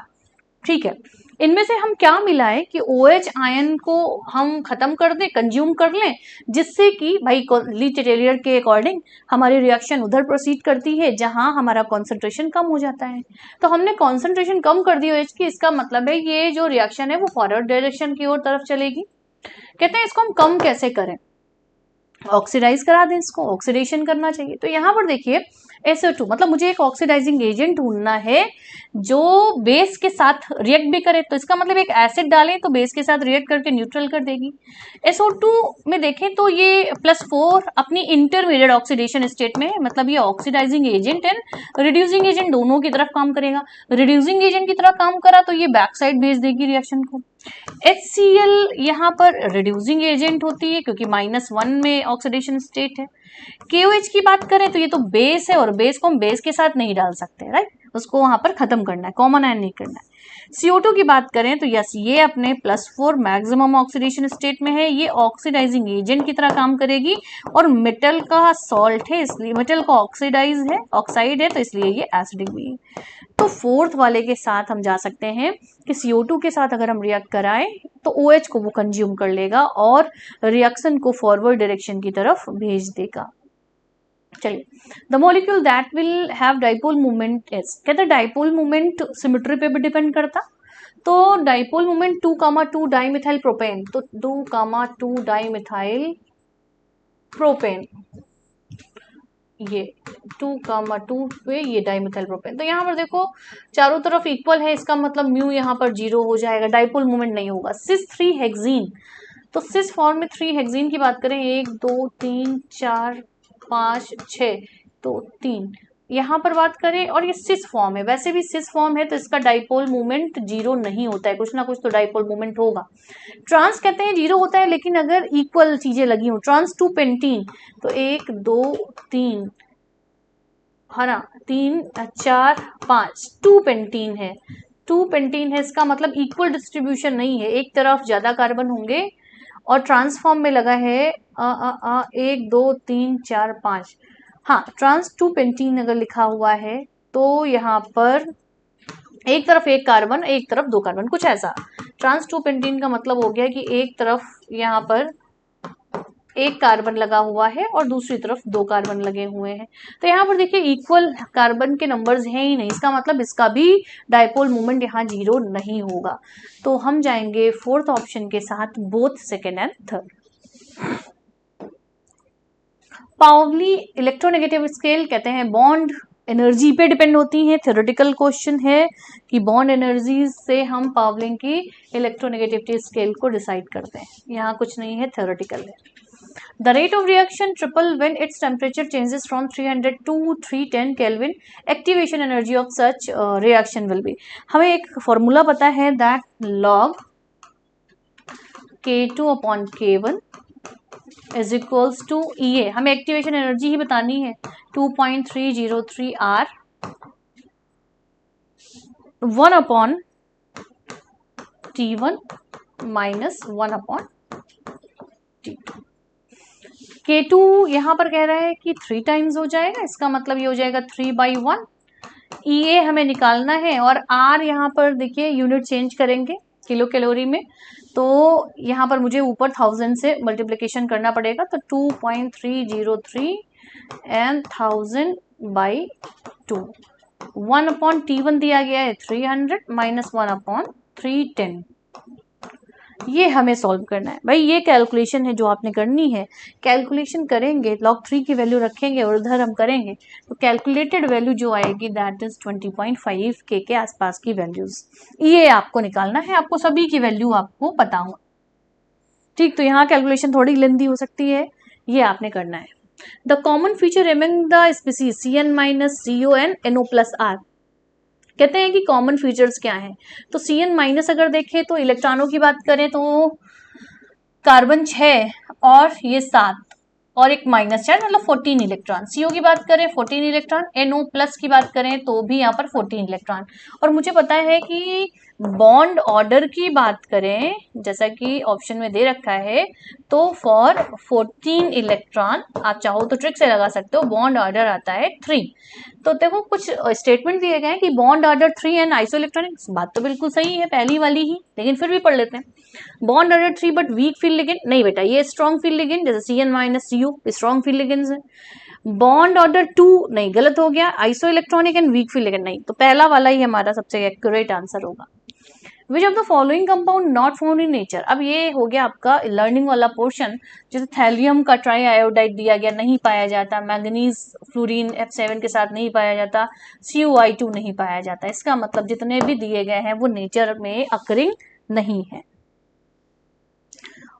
ठीक है, इनमें से हम क्या मिलाएं कि OH आयन को हम खत्म कर दें, कंज्यूम कर लें, जिससे कि भाई ली टेटेलियर के अकॉर्डिंग हमारी रिएक्शन उधर प्रोसीड करती है जहां हमारा कॉन्सेंट्रेशन कम हो जाता है। तो हमने कॉन्सेंट्रेशन कम कर दी OH की, इसका मतलब है ये जो रिएक्शन है वो फॉरवर्ड डायरेक्शन की ओर तरफ चलेगी। कहते हैं इसको हम कम कैसे करें, ऑक्सीडाइज करा दें, इसको ऑक्सीडेशन करना चाहिए। तो यहाँ पर देखिए SO2 मतलब मुझे एक ऑक्सीडाइजिंग एजेंट ढूंढना है जो बेस के साथ रिएक्ट भी करे। तो इसका मतलब एक एसिड डालें तो बेस के साथ रिएक्ट करके न्यूट्रल कर देगी। SO2 में देखें तो ये +4 अपनी इंटरमीडिएट ऑक्सीडेशन स्टेट में है, मतलब ये oxidizing agent and reducing agent दोनों की तरफ काम करेगा। रिड्यूसिंग एजेंट की तरफ काम करा तो ये बैक साइड भेज देगी रिएक्शन को। HCl यहाँ पर रिड्यूसिंग एजेंट होती है क्योंकि -1 में ऑक्सीडेशन स्टेट है। KOH की बात करें तो ये तो बेस है और बेस को हम बेस के साथ नहीं डाल सकते, राइट, उसको वहां पर खत्म करना है, कॉमन आयन नहीं करना है। CO2 की बात करें तो यस ये अपने +4 मैक्सिमम ऑक्सीडेशन स्टेट में है, ये ऑक्सीडाइजिंग एजेंट की तरह काम करेगी और मेटल का सॉल्ट है, इसलिए मेटल का ऑक्सीडाइज है, ऑक्साइड है, तो इसलिए ये एसिडिक भी है। तो फोर्थ वाले के साथ हम जा सकते हैं कि CO2 के साथ अगर हम रिएक्ट कराएं तो OH को वो कंज्यूम कर लेगा और रिएक्शन को फॉरवर्ड डायरेक्शन की तरफ भेज देगा। चलिए, the molecule that will have dipole movement is. कहते हैं डाइपोल मूवमेंट सिमेट्री पे भी डिपेंड करता। तो डाइपोल मूवमेंट 2,2 डाइमिथाइल प्रोपेन, तो 2,2 डाइमिथाइल प्रोपेन, ये 2,2 पे ये डाइमिथाइल प्रोपेन। तो यहाँ पर देखो चारों तरफ इक्वल है, इसका मतलब म्यू यहाँ पर 0 हो जाएगा, डाइपोल मूवमेंट नहीं होगा। सिस 3 हेक्सीन, तो सिस फॉर्म में 3 हेक्सीन की बात करें 1 2 3 4 5 6, तो 3 यहाँ पर बात करें और ये सिस फॉर्म है, वैसे भी सिस फॉर्म है तो इसका डाइपोल मूवमेंट 0 नहीं होता है, कुछ ना कुछ तो डाइपोल मूवमेंट होगा। ट्रांस कहते हैं 0 होता है लेकिन अगर इक्वल चीजें लगी हो, ट्रांस 2 पेंटीन, तो 1 2 3 है ना, 3 4 5, 2 पेंटीन है, 2 पेंटीन है, इसका मतलब इक्वल डिस्ट्रीब्यूशन नहीं है, एक तरफ ज्यादा कार्बन होंगे। और ट्रांसफॉर्म में लगा है 1 2 3 4 5, हाँ ट्रांस 2 पेंटीन अगर लिखा हुआ है तो यहाँ पर एक तरफ एक कार्बन एक तरफ 2 कार्बन, कुछ ऐसा। ट्रांस 2 पेंटीन का मतलब हो गया कि एक तरफ यहाँ पर एक कार्बन लगा हुआ है और दूसरी तरफ 2 कार्बन लगे हुए हैं। तो यहाँ पर देखिए इक्वल कार्बन के नंबर्स हैं ही नहीं, इसका मतलब इसका भी डायपोल मोमेंट यहाँ 0 नहीं होगा। तो हम जाएंगे फोर्थ ऑप्शन के साथ, both second and third. Pauli electronegative scale कहते हैं बॉन्ड एनर्जी पे डिपेंड होती है। थ्योरेटिकल क्वेश्चन है कि बॉन्ड एनर्जी से हम पावलिंग की इलेक्ट्रोनेगेटिविटी स्केल को डिसाइड करते हैं, यहाँ कुछ नहीं है, थ्योरेटिकल है। The rate of reaction triple when its temperature changes from 300 to 310 Kelvin. Activation energy of such reaction will be. हमें एक फॉर्मूला पता है that log K2 upon K1 is equals to EA. हमें एक्टिवेशन एनर्जी ही बतानी है, 2.303 R 1 upon T1 minus 1 upon T2. K2 यहाँ पर कह रहा है कि 3 टाइम्स हो जाएगा, इसका मतलब ये हो जाएगा 3/1। EA हमें निकालना है और R यहाँ पर देखिए यूनिट चेंज करेंगे किलो कैलोरी में, तो यहाँ पर मुझे ऊपर 1000 से मल्टीप्लिकेशन करना पड़ेगा, तो 2.303 एंड 1000/2। 1 अपॉन T1 दिया गया है 300 माइनस 1 अपॉन 310। ये हमें सॉल्व करना है भाई, ये कैलकुलेशन है जो आपने करनी है। कैलकुलेशन करेंगे, log 3 की वैल्यू रखेंगे और उधर हम करेंगे, तो कैलकुलेटेड वैल्यू जो आएगी दैट इज 20.5 के आसपास की वैल्यूज। ये आपको निकालना है, आपको सभी की वैल्यू आपको पता हो, ठीक। तो यहाँ कैलकुलेशन थोड़ी लेंदी हो सकती है, ये आपने करना है। The common feature among the species CN minus CO and NO plus R। कहते हैं कि कॉमन फीचर्स क्या हैं, तो CN माइनस अगर देखें तो इलेक्ट्रॉनों की बात करें तो कार्बन 6 और ये 7 और एक माइनस चार्ज, मतलब 14 इलेक्ट्रॉन। CO की बात करें 14 इलेक्ट्रॉन, NO प्लस की बात करें तो भी यहाँ पर 14 इलेक्ट्रॉन। और मुझे पता है कि बॉन्ड ऑर्डर की बात करें, जैसा कि ऑप्शन में दे रखा है, तो फॉर 14 इलेक्ट्रॉन आप चाहो तो ट्रिक से लगा सकते हो, बॉन्ड ऑर्डर आता है 3। तो देखो कुछ स्टेटमेंट दिए गए हैं कि बॉन्ड ऑर्डर 3 एंड आइसोइलेक्ट्रॉनिक, बात तो बिल्कुल सही है पहली वाली ही, लेकिन फिर भी पढ़ लेते हैं। Bond order 3 but weak field ligand, नहीं बेटा ये स्ट्रॉन्ग फील्ड लिगेंड, जैसे CN minus CO strong field ligands है। बॉन्ड ऑर्डर 2 नहीं, गलत हो गया, iso electronic and weak field ligand नहीं, तो पहला वाला ही हमारा सबसे एक्यूरेट आंसर होगा। विच of the following compound not found in nature. अब ये हो गया आपका लर्निंग वाला पोर्शन, जैसे थैलियम का ट्राई आयोडाइड दिया गया, नहीं पाया जाता। मैंगनीज फ्लोरीन F7 के साथ नहीं पाया जाता। CuI2 नहीं पाया जाता। इसका मतलब जितने भी दिए गए हैं वो नेचर में अकरिंग नहीं है।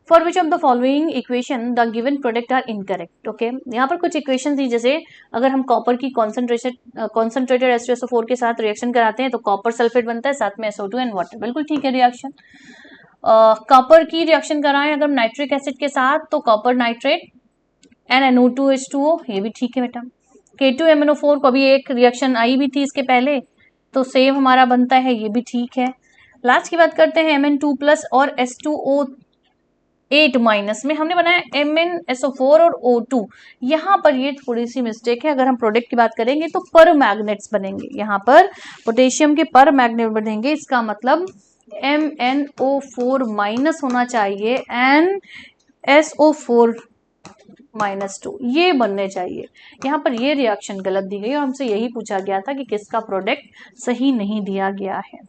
For which of the following equation the given product are incorrect. Okay, यहाँ पर कुछ इक्वेशन थी, जैसे अगर हम कॉपर की कॉन्सेंट्रेटेड H2SO4 के साथ रिएक्शन कराते हैं तो कॉपर सल्फेट बनता है, साथ में SO2 एंड वाटर, बिल्कुल ठीक है रिएक्शन। कॉपर की रिएक्शन कराएं अगर नाइट्रिक एसिड के साथ तो कॉपर नाइट्रेट एंड NO2H2O, ये भी ठीक है बेटा। K2MnO4 को भी एक रिएक्शन आई भी थी इसके पहले, तो सेम हमारा बनता है, ये भी ठीक है। लास्ट की बात करते हैं Mn2 प्लस और H2O8 माइनस में हमने बनाया MnSO4 और O2। यहाँ पर ये थोड़ी सी मिस्टेक है, अगर हम प्रोडक्ट की बात करेंगे तो पर मैग्नेट्स बनेंगे, यहाँ पर पोटेशियम के पर मैग्नेट बनेंगे, इसका मतलब MnO4 माइनस होना चाहिए एंड SO4 -2 ये बनने चाहिए। यहाँ पर ये रिएक्शन गलत दी गई और हमसे यही पूछा गया था कि किसका प्रोडक्ट सही नहीं दिया गया है।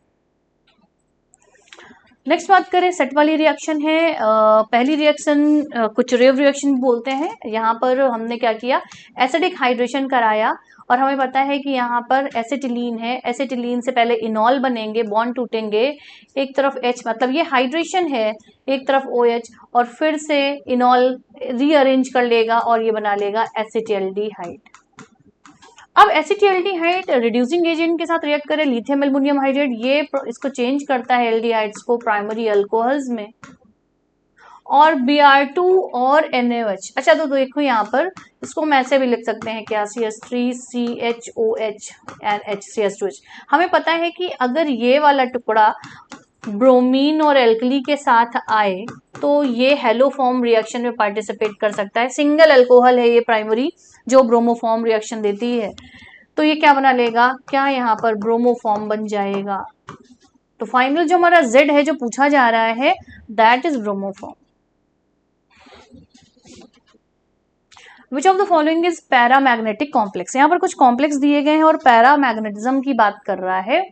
नेक्स्ट बात करें, सेट वाली रिएक्शन है। पहली रिएक्शन कुछ रेव रिएक्शन बोलते हैं। यहाँ पर हमने क्या किया, एसिडिक हाइड्रेशन कराया और हमें पता है कि यहाँ पर एसिटिलीन है, एसिटिलीन से पहले इनॉल बनेंगे, बॉन्ड टूटेंगे, एक तरफ H, मतलब ये हाइड्रेशन है, एक तरफ OH और फिर से इनॉल रीअरेंज कर लेगा और ये बना लेगा एसिटिल्डिहाइड। अब एसिटिल्डिहाइड रिड्यूसिंग एजेंट के साथ रिएक्ट करे, लिथियम एल्युमिनियम हाइड्रेट, ये इसको चेंज करता है एल्डिहाइड्स को प्राइमरी अल्कोहल्स में, और Br2 और NaOH। अच्छा तो देखो यहाँ पर इसको हम ऐसे भी लिख सकते हैं क्या, CH3CHOH एंड HCS2H। हमें पता है कि अगर ये वाला टुकड़ा ब्रोमीन और एल्कली के साथ आए तो ये हेलोफॉर्म रिएक्शन में पार्टिसिपेट कर सकता है। सिंगल अल्कोहल है ये प्राइमरी जो ब्रोमोफॉर्म रिएक्शन देती है, तो ये क्या बना लेगा, क्या यहाँ पर ब्रोमोफॉर्म बन जाएगा। तो फाइनल जो हमारा Z है जो पूछा जा रहा है that is bromoform. Which of the following is paramagnetic complex. यहाँ पर कुछ कॉम्प्लेक्स दिए गए हैं और पैरामैग्नेटिज्म की बात कर रहा है,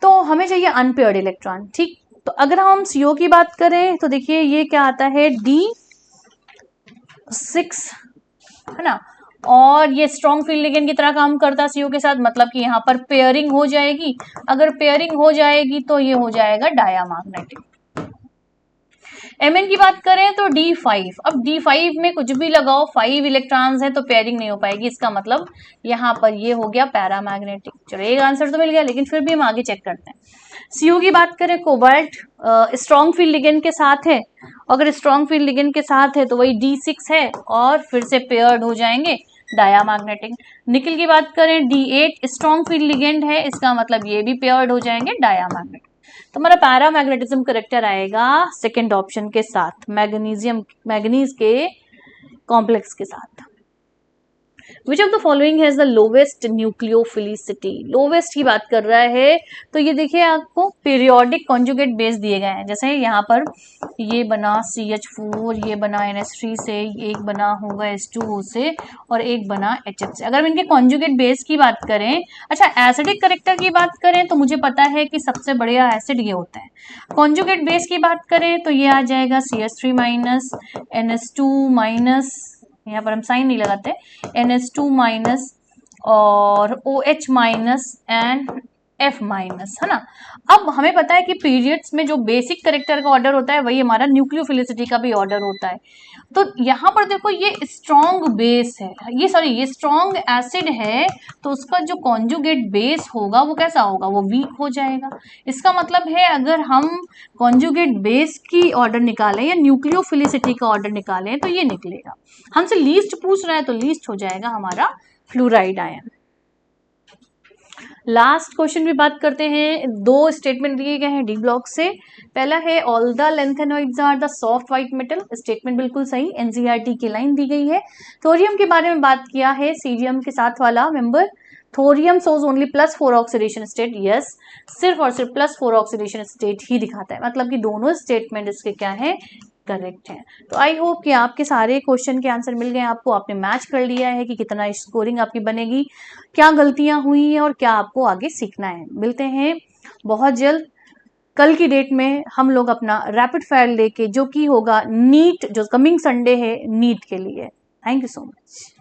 तो हमें चाहिए अनपेयर्ड इलेक्ट्रॉन। ठीक, तो अगर हम CO की बात करें तो देखिए ये क्या आता है D6, है ना, और ये स्ट्रॉन्ग फील्ड लिगेंड की तरह काम करता है CO के साथ, मतलब कि यहाँ पर पेयरिंग हो जाएगी। अगर पेयरिंग हो जाएगी तो ये हो जाएगा डायामैग्नेटिक। Mn की बात करें तो D5, अब D5 में कुछ भी लगाओ 5 इलेक्ट्रॉन्स है तो पेयरिंग नहीं हो पाएगी, इसका मतलब यहाँ पर ये हो गया पैरामैग्नेटिक। चलो एक आंसर तो मिल गया, लेकिन फिर भी हम आगे चेक करते हैं। CO की बात करें, कोबाल्ट स्ट्रॉन्ग फील्ड लिगेंड के साथ है, अगर स्ट्रॉन्ग फील्ड लिगेंड के साथ है तो वही D6 है और फिर से पेयर्ड हो जाएंगे, डायामैग्नेटिक। निकल की बात करें D8 स्ट्रॉन्ग फील्ड लिगेंड है, इसका मतलब ये भी पेयर्ड हो जाएंगे, डायामैग्नेटिक। तो हमारा पैरामैग्नेटिज्म करेक्टर आएगा सेकंड ऑप्शन के साथ, मैग्नीज के कॉम्प्लेक्स के साथ। विच of the following has the lowest nucleophilicity. Lowest की बात कर रहा है, तो ये देखिए आपको पीरियोडिक कॉन्जुगेट बेस दिए गए हैं, जैसे यहाँ पर ये बना CH4, ये बना NH3 से, एक बना होगा H2O से और एक बना HF से। अगर हम इनके कॉन्जुगेट बेस की बात करें, अच्छा एसिडिक करेक्टर की बात करें तो मुझे पता है कि सबसे बढ़िया एसिड ये होता है। कॉन्जुगेट बेस की बात करें तो ये आ जाएगा CH3 माइनस, NH2 माइनस, यहाँ पर हम साइन नहीं लगाते, NH2 माइनस और OH minus and F minus, है ना। अब हमें पता है कि पीरियड्स में जो बेसिक करेक्टर का ऑर्डर होता है वही हमारा न्यूक्लियोफिलिसिटी का भी ऑर्डर होता है। तो यहाँ पर देखो ये स्ट्रॉन्ग बेस है, ये स्ट्रॉन्ग एसिड है, तो उसका जो कॉन्जुगेट बेस होगा वो कैसा होगा, वो वीक हो जाएगा। इसका मतलब है अगर हम कॉन्जुगेट बेस की ऑर्डर निकालें या न्यूक्लियोफिलिसिटी का ऑर्डर निकालें तो ये निकलेगा। हमसे लीस्ट पूछ रहा है तो लीस्ट हो जाएगा हमारा फ्लोराइड आयन। लास्ट क्वेश्चन भी बात करते हैं, दो स्टेटमेंट दिए गए हैं डी ब्लॉक से। पहला है all the lanthanoids are the soft white metal, statement बिल्कुल सही, NCERT की लाइन दी गई है। थोरियम के बारे में बात किया है, सीरियम के साथ वाला member, thorium shows only +4 oxidation state, yes, सिर्फ और सिर्फ +4 ऑक्सीडेशन स्टेट ही दिखाता है, मतलब कि दोनों स्टेटमेंट इसके क्या है, करेक्ट है। तो आई होप कि आपके सारे क्वेश्चन के आंसर मिल गए आपको, आपने मैच कर लिया है कि कितना स्कोरिंग आपकी बनेगी, क्या गलतियां हुई हैं और क्या आपको आगे सीखना है। मिलते हैं बहुत जल्द, कल की डेट में हम लोग अपना रैपिड फायर लेके, जो कि होगा नीट, जो कमिंग संडे है नीट के लिए। Thank you so much.